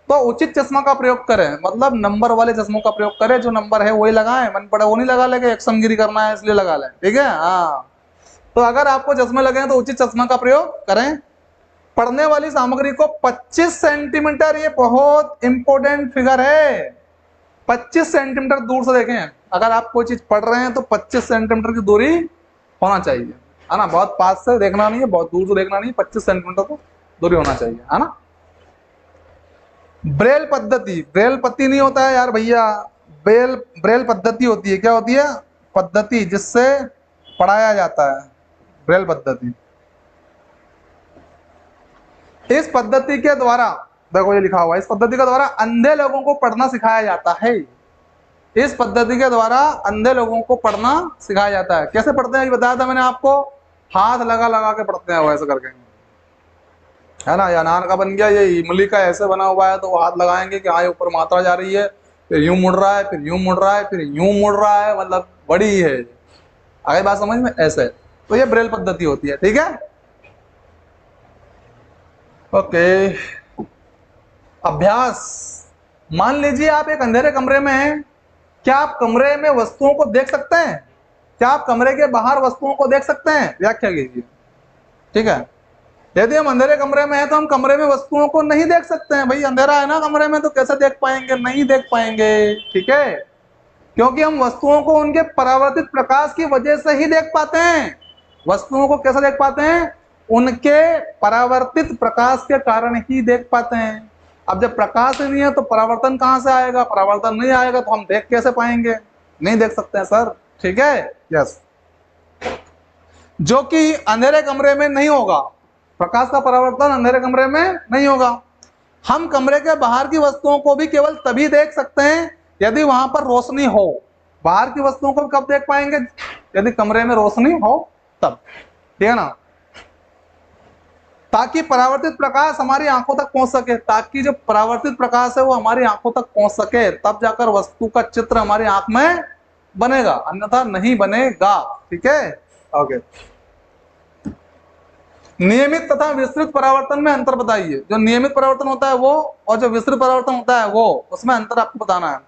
S1: तो उचित चश्मा का प्रयोग करें, मतलब नंबर वाले चश्मों का प्रयोग करें। जो नंबर है वही लगाएं, मन पड़े वो नहीं लगा लेके एक्शनगिरी करना है इसलिए लगा लें, ठीक है। हाँ, तो अगर आपको चश्मे लगे हैं तो उचित चश्मा का प्रयोग करें। पढ़ने वाली सामग्री को 25 सेंटीमीटर, ये बहुत इंपॉर्टेंट फिगर है, 25 सेंटीमीटर दूर से देखें। अगर आप कोई चीज पढ़ रहे हैं तो 25 सेंटीमीटर की दूरी होना चाहिए, है ना। बहुत पास से देखना नहीं है, बहुत दूर से देखना नहीं है, 25 सेंटीमीटर तो दूरी होना चाहिए, है ना। ब्रेल पद्धति, ब्रेल पत्ती नहीं होता है यार भैया, ब्रेल पद्धति होती है। क्या होती है? पद्धति जिससे पढ़ाया जाता है, ब्रेल पद्धति। इस पद्धति के द्वारा, देखो ये लिखा हुआ है, इस पद्धति के द्वारा अंधे लोगों को पढ़ना सिखाया जाता है। इस पद्धति के द्वारा अंधे लोगों को पढ़ना सिखाया जाता है। कैसे पढ़ते हैं ये बताया था मैंने आपको, हाथ लगा लगा के पढ़ते हैं वो ऐसे करके, है ना। या अनार का बन गया, ये इमली का ऐसे बना हुआ है तो वो हाथ लगाएंगे कि हाँ ऊपर मात्रा जा रही है, फिर यूं मुड़ रहा है, फिर यूं मुड़ रहा है, फिर यूं मुड़ रहा है, मतलब बड़ी है। आगे बात समझ में? ऐसे तो ये ब्रेल पद्धति होती है, ठीक है। ओके, अभ्यास। मान लीजिए आप एक अंधेरे कमरे में हैं, क्या आप कमरे में वस्तुओं को देख सकते हैं? क्या आप कमरे के बाहर वस्तुओं को देख सकते हैं? व्याख्या कीजिए, ठीक है। यदि हम अंधेरे कमरे में हैं तो हम कमरे में वस्तुओं को नहीं देख सकते हैं। भाई अंधेरा है ना कमरे में, तो कैसे देख पाएंगे? नहीं देख पाएंगे, ठीक है। क्योंकि हम वस्तुओं को उनके परावर्तित प्रकाश की वजह से ही देख पाते हैं। वस्तुओं को कैसे देख पाते हैं? उनके परावर्तित प्रकाश के कारण ही देख पाते हैं। अब जब प्रकाश ही नहीं है तो परावर्तन कहां से आएगा? परावर्तन नहीं आएगा तो हम देख कैसे पाएंगे? नहीं देख सकते हैं सर, ठीक है। यस, जो कि अंधेरे कमरे में नहीं होगा, प्रकाश का परावर्तन अंधेरे कमरे में नहीं होगा। हम कमरे के बाहर की वस्तुओं को भी केवल तभी देख सकते हैं यदि वहां पर रोशनी हो। बाहर की वस्तुओं को कब देख पाएंगे? यदि कमरे में रोशनी हो तब, ठीक है ना। ताकि परावर्तित प्रकाश हमारी आंखों तक पहुंच सके, ताकि जो परावर्तित प्रकाश है वो हमारी आंखों तक पहुंच सके, तब जाकर वस्तु का चित्र हमारी आंख में बनेगा, अन्यथा नहीं बनेगा, ठीक है। ओके, नियमित तथा विस्तृत परावर्तन में अंतर बताइए। जो नियमित परावर्तन होता है वो और जो विस्तृत परावर्तन होता है वो, उसमें अंतर आपको बताना है।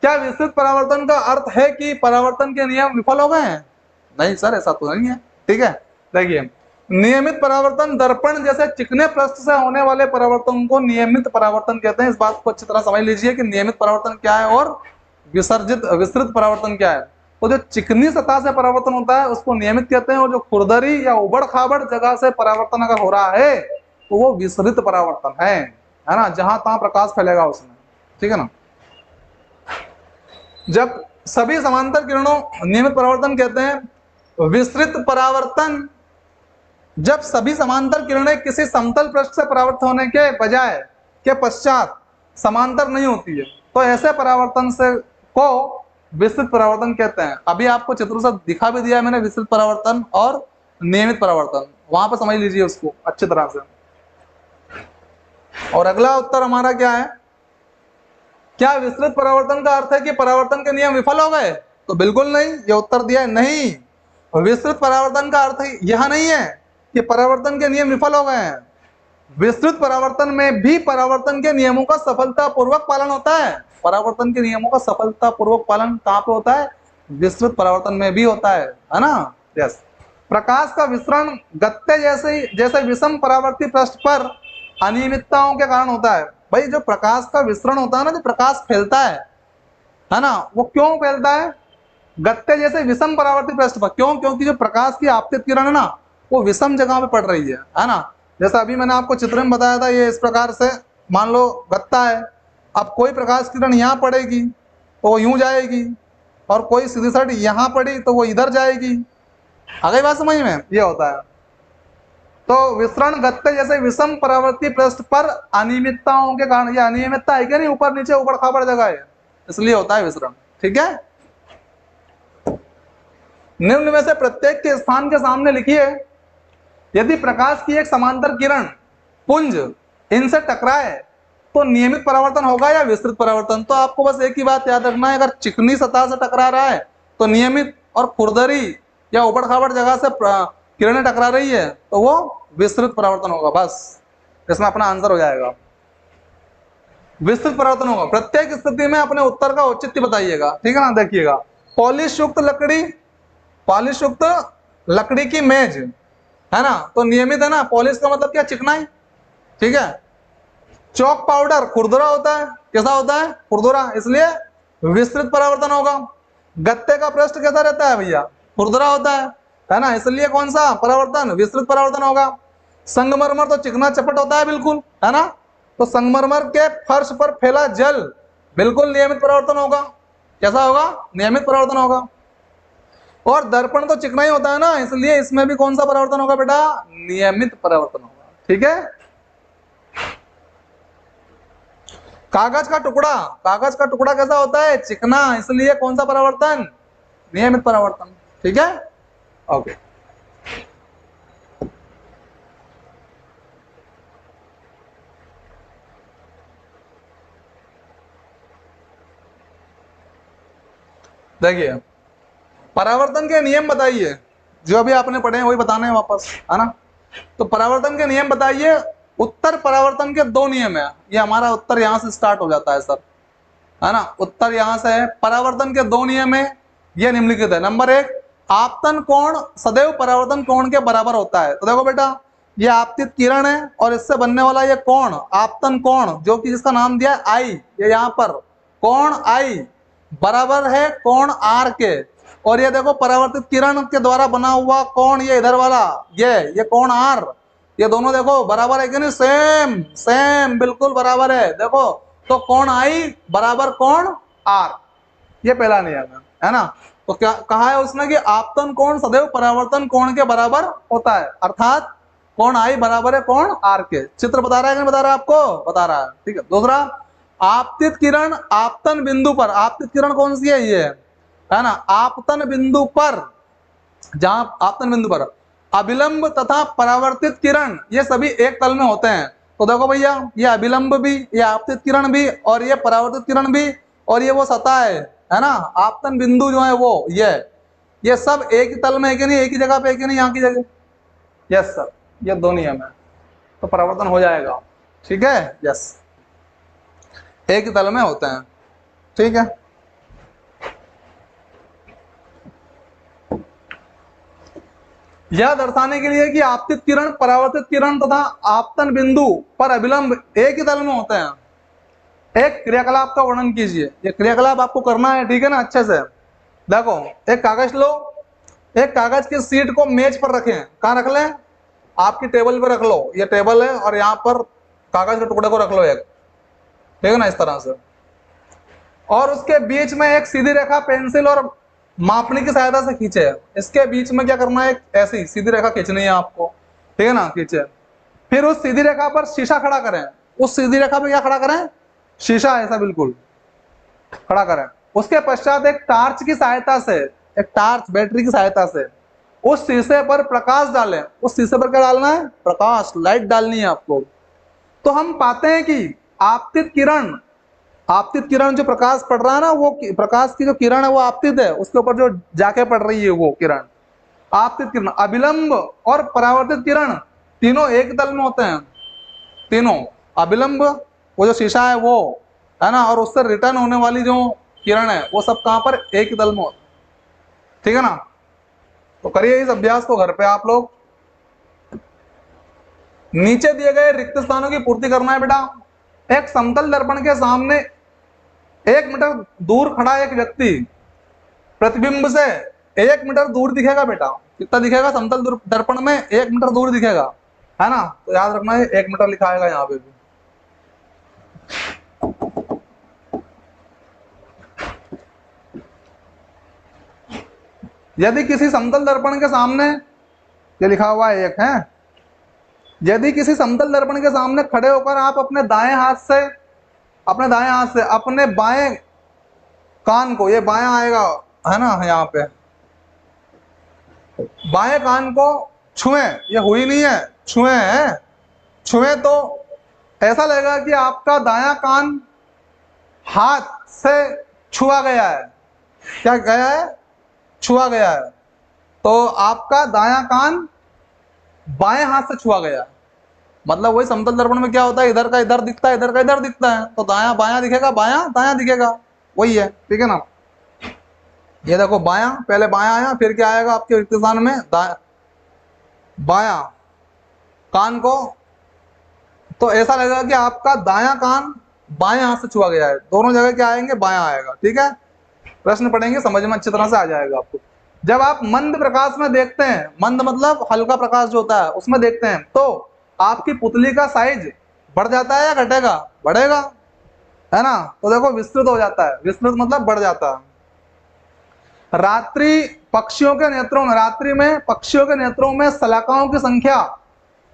S1: क्या विस्तृत परावर्तन का अर्थ है कि परावर्तन के नियम विफल हो गए हैं? नहीं सर, ऐसा तो नहीं है, ठीक है। देखिए, नियमित परावर्तन दर्पण जैसे चिकने पृष्ठ से होने वाले परावर्तन को नियमित परावर्तन कहते हैं। इस बात को अच्छी तरह समझ लीजिए कि नियमित परावर्तन क्या है और विस्तृत परावर्तन क्या है। तो जो चिकनी सतह से परावर्तन होता है उसको नियमित कहते हैं, और जो खुरदरी या उबड़ खाबड़ जगह से परावर्तन अगर हो रहा है तो वो विसरित परावर्तन है ना, जहां तहां प्रकाश फैलेगा उसमें, ठीक है ना। जब सभी समांतर किरणों, नियमित परावर्तन कहते हैं। विसरित परावर्तन, जब सभी समांतर किरणें किसी समतल पृष्ठ से परावर्तित होने के बजाय के पश्चात समांतर नहीं होती है, तो ऐसे परावर्तन से को विसरित परावर्तन कहते हैं। अभी आपको चित्र से दिखा भी दिया है मैंने, विसरित परावर्तन और नियमित परावर्तन, वहां पर समझ लीजिए उसको अच्छी तरह से। और अगला उत्तर हमारा क्या है, क्या विसरित परावर्तन का अर्थ है कि परावर्तन के नियम विफल हो गए? तो बिल्कुल नहीं, ये उत्तर दिया है नहीं। विसरित परावर्तन का अर्थ यह नहीं है कि परावर्तन के नियम विफल हो गए हैं। विस्तृत परावर्तन में भी परावर्तन के नियमों का सफलतापूर्वक पालन होता है। परावर्तन के नियमों का सफलतापूर्वक पालन कहां पे होता है? विस्तृत परावर्तन में भी होता है ना। यस। प्रकाश का विसरण गत्ते जैसे विषम परावर्ती पृष्ठ पर अनियमितताओं के कारण होता है। भाई जो प्रकाश का विसरण होता है ना, जो प्रकाश फैलता है ना, वो क्यों फैलता है? गत्ते जैसे विषम परावर्ती पृष्ठ पर। क्यों? क्योंकि जो प्रकाश की आपतित किरण है ना, वो विषम जगह पे पड़ रही है ना। जैसा अभी मैंने आपको चित्र में बताया था, ये इस प्रकार से मान लो गत्ता है। अब कोई प्रकाश किरण यहाँ पड़ेगी तो वो यूं जाएगी, और कोई सीधी साइड यहाँ पड़ी तो वो इधर जाएगी। आ गई बात समझ में? ये होता है। तो विसरण गत्ते जैसे विषम परावर्ती पृष्ठ पर अनियमितताओं के कारण, ये अनियमितता है क्या नहीं, ऊपर नीचे ऊपर खाबर जगह है, इसलिए होता है विसरण। ठीक है। निम्न में से प्रत्येक के स्थान के सामने लिखिए, यदि प्रकाश की एक समांतर किरण पुंज इनसे टकराए तो नियमित परावर्तन होगा या विस्तृत परावर्तन? तो आपको बस एक ही बात याद रखना है, अगर चिकनी सतह से टकरा रहा है तो नियमित, और खुरदरी या उबड़ खाबड़ जगह से किरणें टकरा रही है तो वो विस्तृत परावर्तन होगा। बस इसमें अपना आंसर हो जाएगा, विस्तृत परावर्तन होगा। प्रत्येक स्थिति में अपने उत्तर का औचित्य बताइएगा, ठीक है ना। देखिएगा, पॉलिश युक्त लकड़ी, पॉलिश युक्त लकड़ी की मेज है ना, तो नियमित है ना। पॉलिश का मतलब क्या? चिकनाई, ठीक है। चौक पाउडर खुरदुरा होता है, कैसा होता है? खुरदुरा, इसलिए विस्तृत परावर्तन होगा। गत्ते का पृष्ठ कैसा रहता है भैया? खुरदुरा होता है ना, इसलिए कौन सा परावर्तन? विस्तृत परावर्तन होगा। संगमरमर तो चिकना चपट होता है बिल्कुल, है ना, तो संगमरमर के फर्श पर फैला जल बिल्कुल नियमित परावर्तन होगा। कैसा होगा? नियमित परावर्तन होगा। और दर्पण तो चिकना ही होता है ना, इसलिए इसमें भी कौन सा परावर्तन होगा बेटा? नियमित परावर्तन होगा। ठीक है। कागज का टुकड़ा, कागज का टुकड़ा कैसा होता है? चिकना, इसलिए कौन सा परावर्तन? नियमित परावर्तन। ठीक है। ओके। देखिए, परावर्तन के नियम बताइए, जो अभी आपने पढ़े हैं वही बताने हैं वापस, है ना। तो परावर्तन के नियम बताइए। उत्तर परावर्तन के दो नियम है। ये हमारा उत्तर यहां से स्टार्ट हो जाता है सर, है ना। उत्तर यहां से है। परावर्तन के दो नियम है, ये निम्नलिखित है। नंबर एक, आपतन कोण सदैव परावर्तन कोण के बराबर होता है। तो देखो बेटा, ये आपतित किरण है और इससे बनने वाला ये कोण, आपतन कोण, जो कि जिसका नाम दिया आई, ये यहाँ पर कोण आई बराबर है कोण आर के। और ये देखो परावर्तित किरण के द्वारा बना हुआ कोण, ये इधर वाला, ये कोण आर, ये दोनों देखो बराबर है कि नहीं? सेम सेम बिल्कुल बराबर है। देखो, तो कोण आई बराबर कोण आर, ये पहला नियम है ना। तो क्या कहा है उसने कि आपतन कोण सदैव परावर्तन कोण के बराबर होता है, अर्थात कोण आई बराबर है कोण आर के। चित्र बता रहा है कि नहीं बता रहा है? आपको बता रहा है। ठीक है। दूसरा, आपतित किरण आपतन बिंदु पर, आपतित किरण कौन सी है? ये है ना, आपतन बिंदु पर, जहां आपतन बिंदु पर अभिलंब तथा परावर्तित किरण ये सभी एक तल में होते हैं। तो देखो भैया, ये अभिलंब भी, ये आपतित किरण भी, और ये परावर्तित किरण भी, और ये वो सतह है ना, आपतन बिंदु जो है वो, ये सब एक ही तल में है कि नहीं? एक ही जगह पे है कि नहीं? यहाँ की जगह। यस सर, ये दो नियम है, तो परावर्तन हो जाएगा। ठीक है। यस, एक ही तल में होते हैं। ठीक है। यह दर्शाने के लिए कि आपतित किरण परावर्तित किरण तथा आपतन बिंदु पर अभिलंब एक ही तल में होते हैं। एक क्रियाकलाप का वर्णन कीजिए। ये क्रियाकलाप आपको करना है, ठीक है ना, अच्छे से। देखो, एक कागज लो, एक कागज की शीट को मेज पर रखें। कहाँ रख लें? आपकी टेबल पे रख लो, ये टेबल है और यहाँ पर कागज के टुकड़े को रख लो एक, ठीक है ना, इस तरह से, और उसके बीच में एक सीधी रेखा पेंसिल और मापनी की सहायता से खींचे। इसके बीच में क्या करना है, एक ऐसी सीधी रेखा खींचनी है आपको, ठीक है ना, खींचे। फिर उस सीधी रेखा पर शीशा खड़ा करें, उस सीधी रेखा पे क्या खड़ा करें, शीशा ऐसा बिल्कुल खड़ा करें। उसके पश्चात एक टार्च की सहायता से, एक टार्च बैटरी की सहायता से उस शीशे पर प्रकाश डालें। उस शीशे पर क्या डालना है, प्रकाश, लाइट डालनी है आपको। तो हम पाते हैं कि आपतित किरण, आपतित किरण जो प्रकाश पड़ रहा है ना, वो प्रकाश की जो किरण है वो आपतित है, उसके ऊपर जो जाके पड़ रही है वो किरण आपतित किरण। अभिलंब और परावर्तित किरण तीनों एक दल में होते हैं, तीनों। अभिलंब वो जो शीशा है वो है ना, और उससे रिटर्न होने वाली जो किरण है वो सब कहां पर, एक ही दल में होते, ठीक है ना। तो करिए इस अभ्यास को घर पे आप लोग। नीचे दिए गए रिक्त स्थानों की पूर्ति करना है बेटा। एक समतल दर्पण के सामने 1 मीटर दूर खड़ा एक व्यक्ति प्रतिबिंब से 1 मीटर दूर दिखेगा बेटा। कितना दिखेगा, समतल दर्पण में 1 मीटर दूर दिखेगा, है ना। तो याद रखना है 1 मीटर लिखा आएगा यहाँ पे भी। यदि किसी समतल दर्पण के सामने, ये लिखा हुआ है एक है, यदि किसी समतल दर्पण के सामने खड़े होकर आप अपने दाएं हाथ से, अपने दाएं हाथ से अपने बाएं कान को, ये बायां आएगा है ना, यहाँ पे बाएं कान को छुएं, ये हुई नहीं है, छुएं है, छुएं तो ऐसा लगेगा कि आपका दायां कान हाथ से छुआ गया है। क्या गया है, छुआ गया है। तो आपका दायां कान बाएं हाथ से छुआ गया है। मतलब वही समतल दर्पण में क्या होता है, इधर का इधर दिखता है, इधर का इधर दिखता है, तो दायां बायां दिखेगा, बायां दायां दिखेगा, वही है, ठीक है ना। ये देखो बायां, पहले बायां आया, फिर क्या आएगा आपके रिक्त स्थान में, बायां कान को, तो ऐसा लगेगा कि आपका दायां कान बाएं हाथ से छुआ गया है। दोनों जगह क्या आएंगे, बायां आएगा, ठीक है। प्रश्न पढ़ेंगे, समझ में अच्छी तरह से आ जाएगा आपको। जब आप मंद प्रकाश में देखते हैं, मंद मतलब हल्का प्रकाश जो होता है उसमें देखते हैं, तो आपकी पुतली का साइज बढ़ जाता है या घटेगा, बढ़ेगा, है ना। तो देखो विस्तृत हो जाता है, विस्तृत मतलब बढ़ जाता है। रात्रि पक्षियों के नेत्रों में, रात्रि में पक्षियों के नेत्रों में शलाकाओं की संख्या,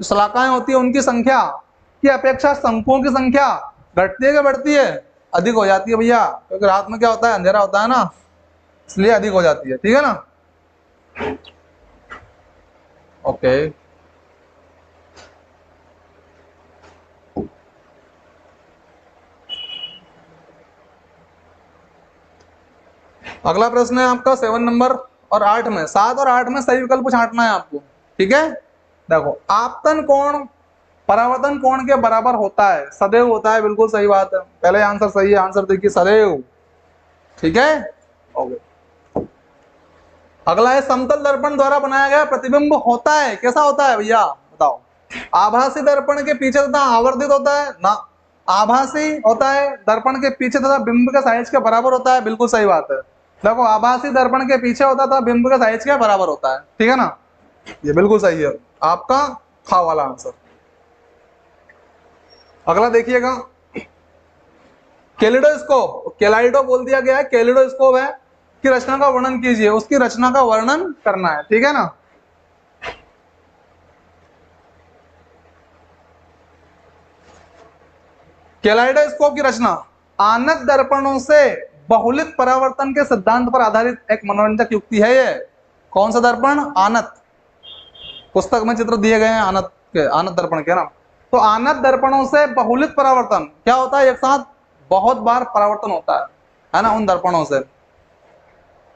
S1: जो शलाकाएं होती है उनकी संख्या की अपेक्षा शंकुओं की संख्या घटती है कि बढ़ती है, अधिक हो जाती है भैया, क्योंकि रात में क्या होता है, अंधेरा होता है ना, इसलिए अधिक हो जाती है, ठीक है ना। ओके, अगला प्रश्न है आपका 7 नंबर और 8 में, 7 और 8 में सही विकल्प छांटना है आपको, ठीक है। देखो, आपतन कोण परावर्तन कोण के बराबर होता है, सदैव होता है, बिल्कुल सही बात है, पहले आंसर सही है, आंसर देखिए सदैव, ठीक है। ओके, अगला है समतल दर्पण द्वारा बनाया गया प्रतिबिंब होता है, कैसा होता है भैया बताओ। आभासी दर्पण के पीछे तथा आवर्धित होता है ना, आभासी होता है दर्पण के पीछे तथा बिंब के साइज के बराबर होता है, बिल्कुल सही बात है। देखो, आभासी दर्पण के पीछे होता था, बिंब के साइज के बराबर होता है, ठीक है ना, ये बिल्कुल सही है आपका खा वाला आंसर। अगला देखिएगा, कैलिडोस्कोप, कैलाइडो बोल दिया गया है, कैलिडोस्कोप है की रचना का वर्णन कीजिए, उसकी रचना का वर्णन करना है, ठीक है ना। कैलाइडोस्कोप की रचना आनत दर्पणों से बहुलित परावर्तन के सिद्धांत पर आधारित एक मनोरंजक युक्ति है। ये कौन सा दर्पण, आनत, पुस्तक में चित्र दिए गए हैं आनत के, आनत दर्पण के ना। तो आनत दर्पणों से बहुलित परावर्तन क्या होता है, एक साथ बहुत बार परावर्तन होता है ना, उन दर्पणों से,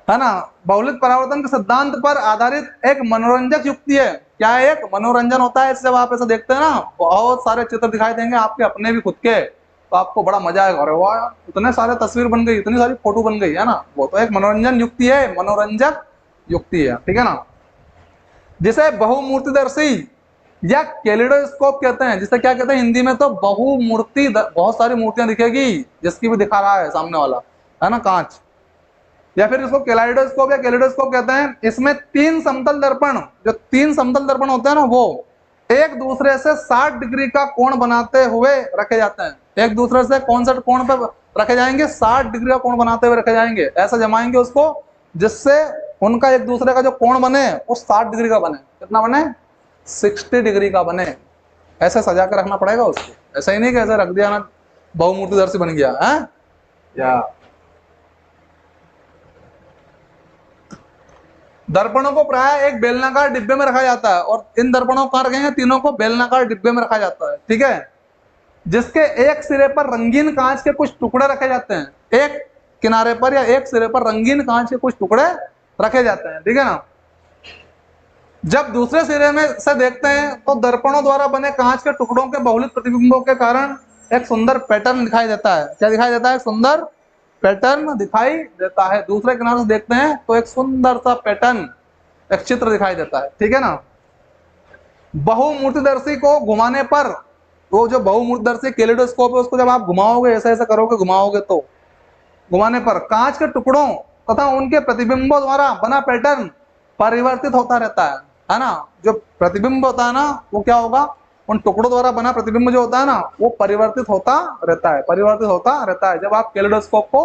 S1: है ना। बहुलित परावर्तन के सिद्धांत पर आधारित एक मनोरंजक युक्ति है। क्या है, एक मनोरंजन होता है, जब आप ऐसा देखते हैं ना, बहुत सारे चित्र दिखाई देंगे आपके अपने भी खुद के, तो आपको बड़ा मजा आएगा, अरे वाह इतने सारे तस्वीर बन गई, इतनी सारी फोटो बन गई, है ना। वो तो एक मनोरंजन युक्ति है, मनोरंजक युक्ति है, ठीक है ना। जिसे बहुमूर्तिदर्शी या कैलिडोस्कोप कहते हैं, जिसे क्या कहते हैं हिंदी में, तो बहुमूर्ति, बहुत सारी मूर्तियां दिखेगी, जिसकी भी दिखा रहा है सामने वाला, है ना, कांच, या फिर इसको कैलाइडोस्कोप या कैलिडोस्कोप कहते हैं। इसमें 3 समतल दर्पण, जो 3 समतल दर्पण होते हैं ना, वो एक दूसरे से 60 डिग्री का कोण बनाते हुए रखे जाते हैं। एक दूसरे से कौन सा कोण पर रखे जाएंगे? 60 डिग्री का कोण बनाते हुए रखे जाएंगे। ऐसा जमाएंगे उसको जिससे उनका एक दूसरे का जो कोण बने वो 60 डिग्री का बने। कितना बने? 60 डिग्री का बने। ऐसे सजा कर रखना पड़ेगा उसको। ऐसा ही नहीं कि ऐसे रख दिया ना बहुमूर्तिदर्शी बन गया है या। दर्पणों को प्राय एक बेलनाकार डिब्बे में रखा जाता है और इन दर्पणों को रखेंगे तीनों को बेलनाकार डिब्बे में रखा जाता है, ठीक है, जिसके एक सिरे पर रंगीन कांच के कुछ टुकड़े रखे जाते हैं। एक किनारे पर या एक सिरे पर रंगीन कांच के कुछ टुकड़े रखे जाते हैं, ठीक है ना। जब दूसरे सिरे में से देखते हैं तो दर्पणों द्वारा बने कांच के टुकड़ों के बहुलित प्रतिबिंबों के कारण एक सुंदर पैटर्न दिखाई देता है। क्या दिखाई देता है? सुंदर पैटर्न दिखाई देता है। दूसरे किनारे से देखते हैं तो एक सुंदर सा पैटर्न, एक चित्र दिखाई देता है, ठीक है ना। बहुमूर्तिदर्शी को घुमाने पर, वो जो बहुमूर्तिदर्शी कैलिडोस्कोप है उसको जब आप घुमाओगे, ऐसा ऐसा करोगे, घुमाओगे तो घुमाने पर कांच के टुकड़ों तथा उनके प्रतिबिंबों द्वारा बना पैटर्न परिवर्तित होता रहता है ना। जो प्रतिबिंब होता है ना वो क्या होगा? उन टुकड़ों द्वारा बना प्रतिबिंब जो होता है ना वो परिवर्तित होता रहता है, परिवर्तित होता रहता है। जब आप कैलिडोस्कोप को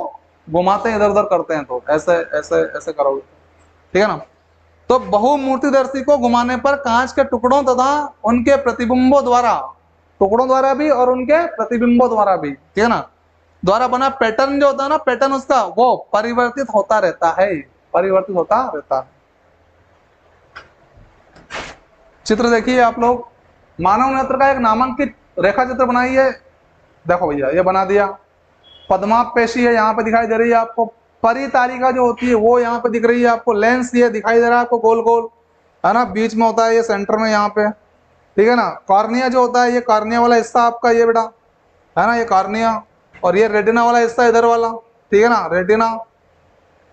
S1: घुमाते हैं, इधर उधर करते हैं तो ऐसे ऐसे ऐसे करोगे, ठीक है ना। तो बहुमूर्तिदर्शी को घुमाने पर कांच के टुकड़ों तथा उनके प्रतिबिंबों द्वारा, टुकड़ों द्वारा भी और उनके प्रतिबिंबों द्वारा भी, ठीक है ना, द्वारा बना पैटर्न जो होता है ना, पैटर्न उसका वो परिवर्तित होता रहता है, परिवर्तित होता रहता है। चित्र देखिए आप लोग। मानव नेत्र का एक नामांकित रेखा चित्र बनाइए। देखो भैया ये बना दिया। पद्मापेशी है यहाँ पे दिखाई दे रही है आपको। परितारिका जो होती है वो यहाँ पे दिख रही है आपको। लेंस ये दिखाई दे रहा है आपको गोल गोल, है ना, बीच में होता है ये सेंटर में यहाँ पे, ठीक है ना। कॉर्निया जो होता है ये कॉर्निया वाला हिस्सा आपका ये बेटा, है ना, ये कॉर्निया। और ये रेटिना वाला हिस्सा इधर वाला, ठीक है ना, रेटिना।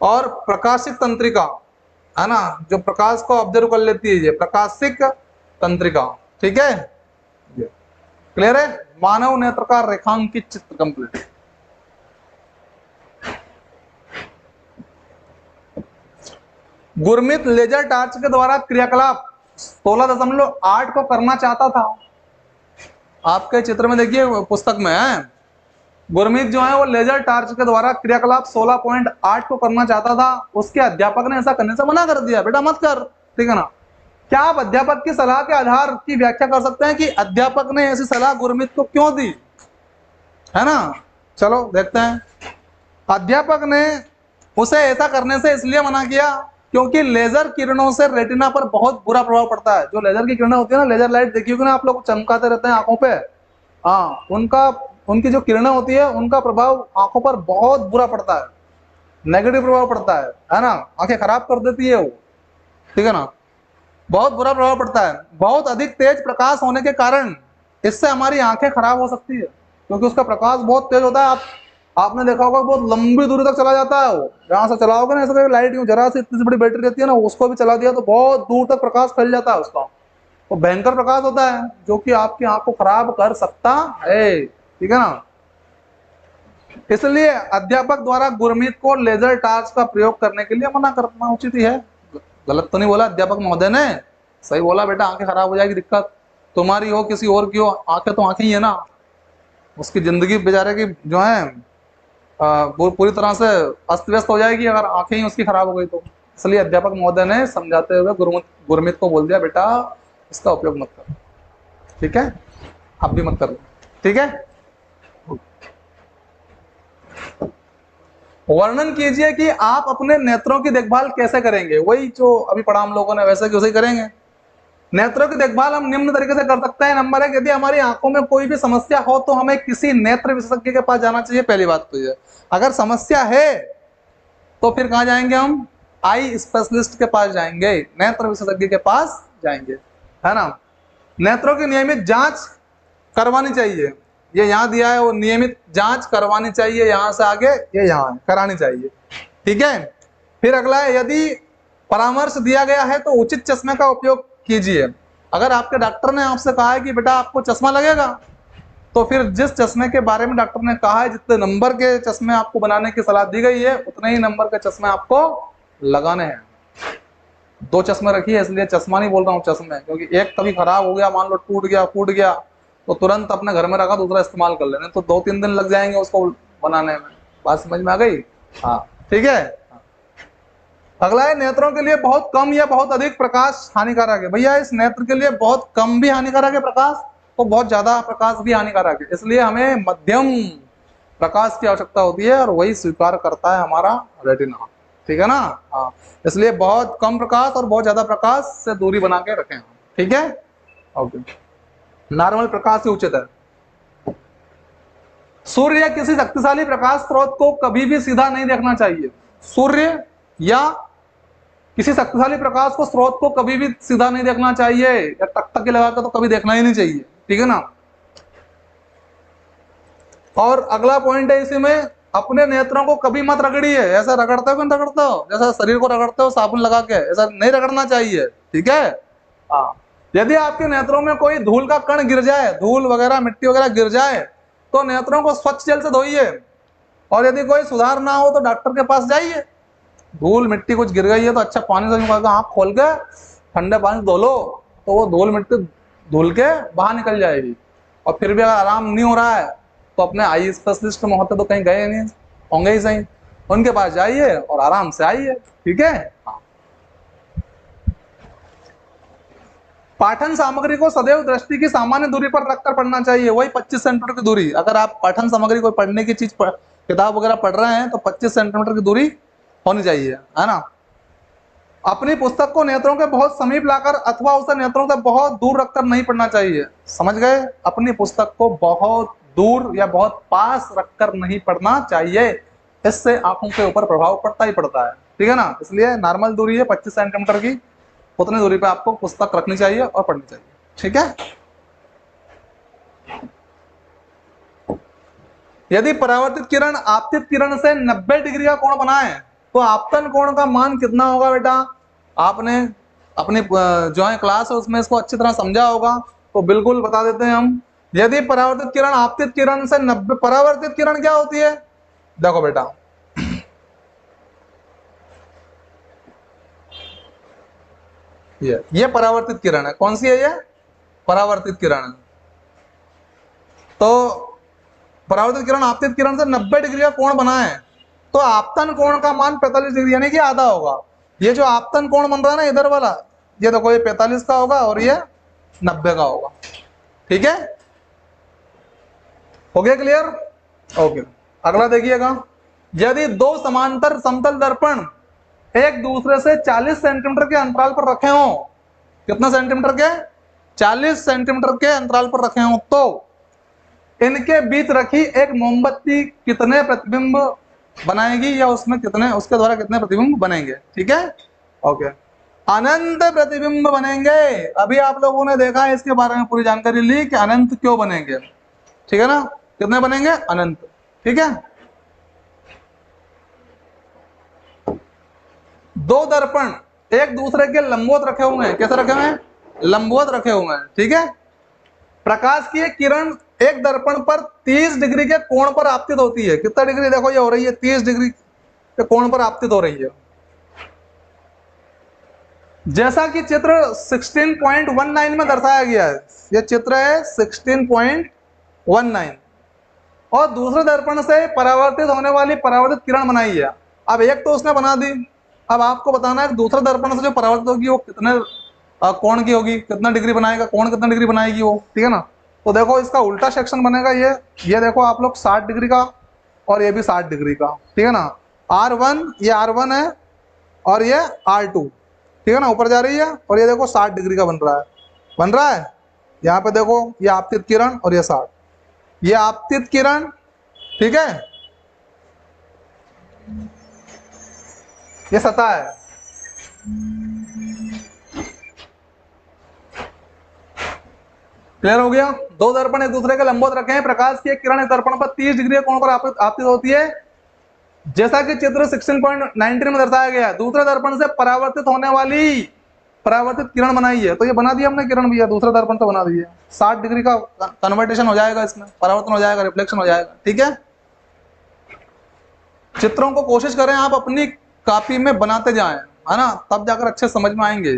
S1: और प्रकाशिक तंत्रिका, है ना, जो प्रकाश को ऑब्जर्व कर लेती है, ये प्रकाशिक तंत्रिका, ठीक है। क्लियर है? मानव नेत्र का रेखांकित चित्र कंप्लीट। गुरमीत लेजर टार्च के द्वारा क्रियाकलाप 16.8 को करना चाहता था। आपके चित्र में देखिए पुस्तक में है, गुरमीत जो है वो लेजर टार्च के द्वारा क्रियाकलाप 16.8 को करना चाहता था। उसके अध्यापक ने ऐसा करने से मना कर दिया, बेटा मत कर, ठीक है ना। क्या आप अध्यापक की सलाह के आधार की व्याख्या कर सकते हैं कि अध्यापक ने ऐसी सलाह गुरमीत को क्यों दी, है ना। चलो देखते हैं। अध्यापक ने उसे ऐसा करने से इसलिए मना किया क्योंकि लेजर किरणों से रेटिना पर बहुत बुरा प्रभाव पड़ता है। जो लेजर की किरणें होती है ना, लेजर लाइट देखी होगी ना आप लोग, चमकाते रहते हैं आंखों पे, हाँ, उनकी जो किरणें होती है उनका प्रभाव आंखों पर बहुत बुरा पड़ता है, नेगेटिव प्रभाव पड़ता है ना। आंखें खराब कर देती है वो, ठीक है ना, बहुत बुरा प्रभाव पड़ता है। बहुत अधिक तेज प्रकाश होने के कारण इससे हमारी आंखें खराब हो सकती है, क्योंकि उसका प्रकाश बहुत तेज होता है। आपने देखा होगा बहुत लंबी दूरी तक चला जाता है वो। जहां से चलाओगे ना ऐसे लाइट यूं जरा सी इतनी सी बड़ी बैटरी रहती है ना, उसको भी चला दिया तो बहुत दूर तक प्रकाश फैल जाता है उसका। वो भयंकर प्रकाश होता है जो कि आपकी आंख को खराब कर सकता है, ठीक है ना। इसलिए अध्यापक द्वारा गुरमीत को लेजर टार्च का प्रयोग करने के लिए मना करना उचित ही है। गलत तो नहीं बोला अध्यापक महोदय ने, सही बोला, बेटा आंखें खराब हो जाएगी, दिक्कत तुम्हारी हो किसी और की हो, आंखें तो आंखें ही है ना। उसकी जिंदगी बेचारे की जो है वो पूरी तरह से अस्त व्यस्त हो जाएगी अगर आंखें ही उसकी खराब हो गई तो। इसलिए अध्यापक महोदय ने समझाते हुए गुरमीत को बोल दिया, बेटा इसका उपयोग मत कर, ठीक है, आप भी मत करो, ठीक है। वर्णन कीजिए कि आप अपने नेत्रों की देखभाल कैसे करेंगे। वही जो अभी पढ़ा हम लोगों ने वैसे वैसे ही करेंगे। नेत्रों की देखभाल हम निम्न तरीके से कर सकते हैं। नंबर 1, यदि हमारी आंखों में कोई भी समस्या हो तो हमें किसी नेत्र विशेषज्ञ के पास जाना चाहिए। पहली बात तो ये, अगर समस्या है तो फिर कहाँ जाएंगे हम? आई स्पेशलिस्ट के पास जाएंगे, नेत्र विशेषज्ञ के पास जाएंगे, है ना। नेत्रों की नियमित जांच करवानी चाहिए। ये यहाँ दिया है, वो नियमित जांच करवानी चाहिए। यहाँ से आगे ये यहाँ करानी चाहिए, ठीक है। फिर अगला है, यदि परामर्श दिया गया है तो उचित चश्मे का उपयोग कीजिए। अगर आपके डॉक्टर ने आपसे कहा है कि बेटा आपको चश्मा लगेगा, तो फिर जिस चश्मे के बारे में डॉक्टर ने कहा है, जितने नंबर के चश्मे आपको बनाने की सलाह दी गई है, उतने ही नंबर के चश्मे आपको लगाने हैं। दो चश्मे रखिए, इसलिए चश्मा नहीं बोल रहा हूँ, चश्मे, क्योंकि एक कभी खराब हो गया, मान लो टूट गया फूट गया, तो तुरंत अपने घर में रखा दूसरा इस्तेमाल कर लेना, तो 2-3 दिन लग जाएंगे उसको बनाने में। बात समझ में आ गई? हाँ ठीक है। अगला है, नेत्रों के लिए बहुत कम या बहुत अधिक प्रकाश हानिकारक है। भैया इस नेत्र के लिए बहुत कम भी हानिकारक है प्रकाश, तो बहुत ज्यादा प्रकाश भी हानिकारक है, इसलिए हमें मध्यम प्रकाश की आवश्यकता होती है, और वही स्वीकार करता है हमारा रेटिना। ठीक है ना? हाँ, इसलिए बहुत कम प्रकाश और बहुत ज्यादा प्रकाश से दूरी बना के रखें। ठीक है, ओके। नॉर्मल प्रकाश से उचित है। सूर्य या किसी शक्तिशाली प्रकाश स्रोत को कभी भी सीधा नहीं देखना चाहिए। सूर्य या किसी शक्तिशाली प्रकाश को स्रोत को कभी भी सीधा नहीं देखना चाहिए, या टकटकी लगा कर तो कभी देखना ही नहीं चाहिए। ठीक है ना? और अगला पॉइंट है इसी में, अपने नेत्रों को कभी मत रगड़िए। ऐसा रगड़ते हो, रगड़ते हो जैसा शरीर को रगड़ते हो साबुन लगा के, ऐसा नहीं रगड़ना चाहिए। ठीक है? हाँ, यदि आपके नेत्रों में कोई धूल का कण गिर जाए, धूल वगैरह मिट्टी वगैरह गिर जाए, तो नेत्रों को स्वच्छ जल से धोइए, और यदि कोई सुधार ना हो तो डॉक्टर के पास जाइए। धूल मिट्टी कुछ गिर गई है तो अच्छा पानी से आँख खोल के ठंडे पानी से धो लो, तो वो धूल मिट्टी धुल के बाहर निकल जाएगी। और फिर भी अगर आराम नहीं हो रहा है तो अपने आई स्पेशलिस्ट में होते तो कहीं गए नहीं होंगे ही सही, उनके पास जाइए और आराम से आइए। ठीक है? हाँ। पाठन सामग्री को सदैव दृष्टि की सामान्य दूरी पर रखकर पढ़ना चाहिए, वही 25 सेंटीमीटर की दूरी। अगर आप पाठन सामग्री को पढ़ने की चीज किताब वगैरह पढ़ रहे हैं तो 25 सेंटीमीटर की दूरी होनी चाहिए, है ना? अपनी पुस्तक को नेत्रों के बहुत समीप लाकर अथवा उसे नेत्रों से बहुत दूर रखकर नहीं पढ़ना चाहिए। समझ गए? अपनी पुस्तक को बहुत दूर या बहुत पास रखकर नहीं पढ़ना चाहिए, इससे आंखों के ऊपर प्रभाव पड़ता ही पड़ता है। ठीक है ना? इसलिए नॉर्मल दूरी है 25 सेंटीमीटर की, उतनी दूरी पे आपको पुस्तक रखनी चाहिए और पढ़नी चाहिए। ठीक है? यदि परावर्तित किरण आपतित किरण से 90 डिग्री का कोण बनाए तो आपतन कोण का मान कितना होगा? बेटा आपने अपनी जो है क्लास है उसमें इसको अच्छी तरह समझा होगा, तो बिल्कुल बता देते हैं हम। यदि परावर्तित किरण आपतित किरण से 90, परावर्तित किरण क्या होती है? देखो बेटा, ये परावर्तित किरण है। कौन सी है ये? परावर्तित किरण है। तो परावर्तित किरण आपतित किरण से 90 डिग्री का कोण बनाए तो आपतन कोण का मान 45 डिग्री यानी कि आधा होगा। ये जो आपतन कोण बन रहा है ना इधर वाला, ये देखो ये 45 का होगा और ये 90 का होगा। ठीक है? हो गया क्लियर? ओके। अगला देखिएगा, यदि दो समांतर समतल दर्पण एक दूसरे से 40 सेंटीमीटर के अंतराल पर रखे हों, कितना सेंटीमीटर के? 40 सेंटीमीटर के अंतराल पर रखे हों, तो इनके बीच रखी एक मोमबत्ती कितने प्रतिबिंब बनाएगी, या उसमें कितने, उसके द्वारा कितने प्रतिबिंब बनेंगे? ठीक है? ओके। अनंत प्रतिबिंब बनेंगे। अभी आप लोगों ने देखा है, इसके बारे में पूरी जानकारी ली कि अनंत क्यों बनेंगे। ठीक है ना? कितने बनेंगे? अनंत। ठीक है? दो दर्पण एक दूसरे के लंबवत रखे हुए हैं। कैसे रखे हुए हैं? लंबवत रखे हुए हैं। ठीक है? प्रकाश की एक किरण एक दर्पण पर 30 डिग्री के कोण पर आपतित होती है। कितना डिग्री? देखो ये हो रही है 30 डिग्री के कोण पर आपतित हो रही है। जैसा कि चित्र 16.19 में दर्शाया गया है, ये चित्र है 16.19, और दूसरे दर्पण से परावर्तित होने वाली परावर्तित किरण बनाई है। अब एक तो उसने बना दी, अब आपको बताना है दूसरे दर्पण से जो परावर्तित होगी वो कितने कोण की होगी, कितना डिग्री बनाएगा, कोण कितना डिग्री बनाएगी वो। ठीक है ना? तो देखो इसका उल्टा सेक्शन बनेगा। ये देखो आप लोग 60 डिग्री का, और ये भी 60 डिग्री का। ठीक है ना? R1, ये R1 है और ये R2। ठीक है ना? ऊपर जा रही है, और ये देखो 60 डिग्री का बन रहा है। यहाँ पे देखो ये आपतित किरण और ये 60, ये आपतित किरण। ठीक है? ये सतह है। क्लियर हो गया? दो दर्पण एक दूसरे के लंबवत रखे हैं, प्रकाश की एक किरण एक दर्पण पर 30 डिग्री कोण पर आपतित होती है, जैसा कि चित्र 16.19 में दर्शाया गया है। दूसरे दर्पण से परावर्तित होने वाली परावर्तित किरण बनाई है, तो ये बना दिया हमने किरण भैया, दूसरे दर्पण से बना दिया। 60 डिग्री का कन्वर्टेशन हो जाएगा, इसमें परावर्तन हो जाएगा, रिफ्लेक्शन हो जाएगा। ठीक है? चित्रों को कोशिश करें आप अपनी कॉपी में बनाते जाएं, है ना, तब जाकर अच्छे समझ में आएंगे।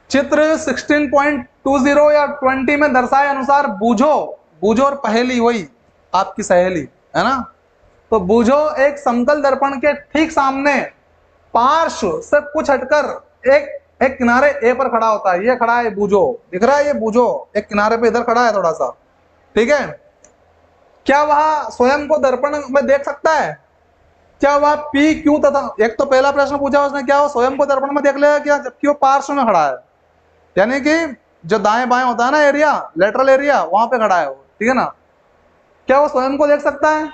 S1: चित्र 16.20 या 20 में दर्शाए अनुसार बूझो, बूझो और पहेली वही आपकी सहेली, है ना। तो बूझो एक समतल दर्पण के ठीक सामने पार्श्व से कुछ हटकर एक किनारे ए पर खड़ा होता है। ये खड़ा है बूझो, दिख रहा है ये बूझो एक किनारे पे इधर खड़ा है थोड़ा सा, ठीक है। क्या वह स्वयं को दर्पण में देख सकता है? क्या वह पी क्यू तथा, एक तो पहला प्रश्न पूछा उसने, क्या वो स्वयं को दर्पण में देख लेगा क्या, जबकि वो पार्श्व में खड़ा है, यानी कि जो दाएं बाएं होता है ना एरिया, लेटरल एरिया, वहां पे खड़ा है वो, ठीक है ना। क्या वो स्वयं को देख सकता है?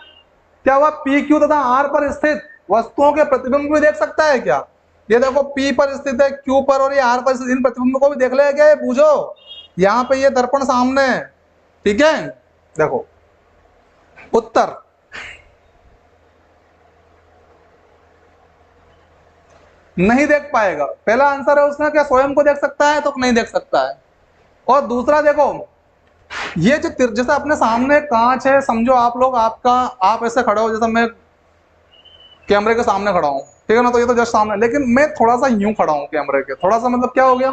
S1: क्या वह पी क्यू तथा आर पर स्थित वस्तुओं के प्रतिबिंब भी देख सकता है क्या? ये देखो पी पर स्थित है, क्यू पर और ये आर पर स्थित, इन प्रतिबिंब को भी देख लेगा क्या ये बूझो? यहाँ पे ये दर्पण सामने है, ठीक है। देखो उत्तर नहीं देख पाएगा। पहला आंसर है उसने, क्या स्वयं को देख सकता है, तो नहीं देख सकता है। और दूसरा देखो, ये जो जैसे अपने सामने कांच है, समझो आप लोग, आपका आप ऐसे खड़े हो, जैसे मैं कैमरे के सामने खड़ा हूँ, ठीक है ना, तो ये तो जस्ट सामने, लेकिन मैं थोड़ा सा यूं खड़ा हूँ कैमरे के, थोड़ा सा मतलब क्या हो गया,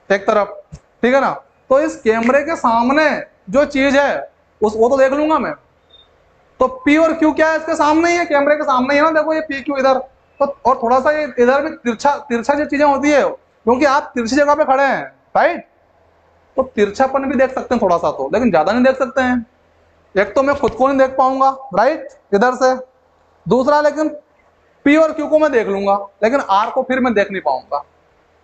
S1: एक तरफ, ठीक है ना। तो इस कैमरे के सामने जो चीज है वो तो देख लूंगा मैं। तो पी और क्यू क्या है, इसके सामने ही है, कैमरे के सामने ही है ना, देखो ये पी क्यू इधर, तो और थोड़ा सा ये इधर भी तिरछा तिरछा जो चीजें होती है, क्योंकि आप तिरछी जगह पे खड़े हैं, राइट, तो तिरछापन भी देख सकते हैं थोड़ा सा, तो लेकिन ज्यादा नहीं देख सकते हैं। एक तो मैं खुद को नहीं देख पाऊंगा, राइट, इधर से। दूसरा, लेकिन पी और क्यू को मैं देख लूंगा, लेकिन आर को फिर मैं देख नहीं पाऊंगा,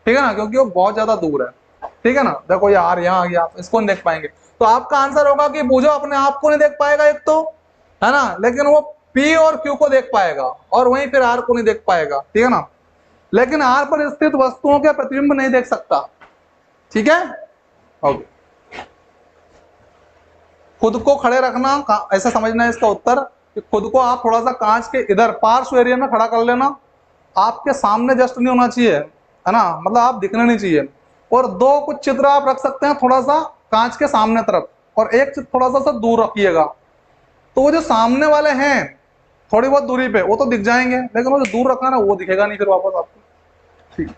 S1: ठीक है ना, क्योंकि वो बहुत ज्यादा दूर है, ठीक है ना। देखो ये आर यहाँ आ गया, इसको नहीं देख पाएंगे। तो आपका आंसर होगा कि बूझो अपने आप को नहीं देख पाएगा एक तो, है ना, लेकिन वो पी और क्यू को देख पाएगा, और वहीं फिर आर को नहीं देख पाएगा, ठीक है ना। लेकिन आर पर स्थित वस्तुओं के प्रतिबिंब नहीं देख सकता, ठीक है। ओके, खुद को खड़े रखना, ऐसा समझना है इसका उत्तर, कि खुद को आप थोड़ा सा कांच के इधर पार्श्व एरिया में खड़ा कर लेना, आपके सामने जस्ट नहीं होना चाहिए, है ना, मतलब आप दिखने नहीं चाहिए। और दो कुछ चित्र आप रख सकते हैं थोड़ा सा कांच के सामने तरफ, और एक चित्र थोड़ा सा दूर रखिएगा, तो वो जो सामने वाले हैं थोड़ी बहुत दूरी पे वो तो दिख जाएंगे, लेकिन वो जो दूर रखा ना वो दिखेगा नहीं फिर वापस आपको, ठीक।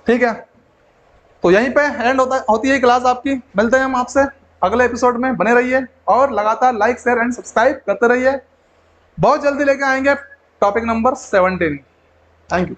S1: ठीक है, तो यहीं पे एंड होती है क्लास आपकी। मिलते हैं हम आपसे अगले एपिसोड में, बने रहिए और लगातार लाइक शेयर एंड सब्सक्राइब करते रहिए। बहुत जल्दी लेके आएंगे टॉपिक नंबर 17। Thank you.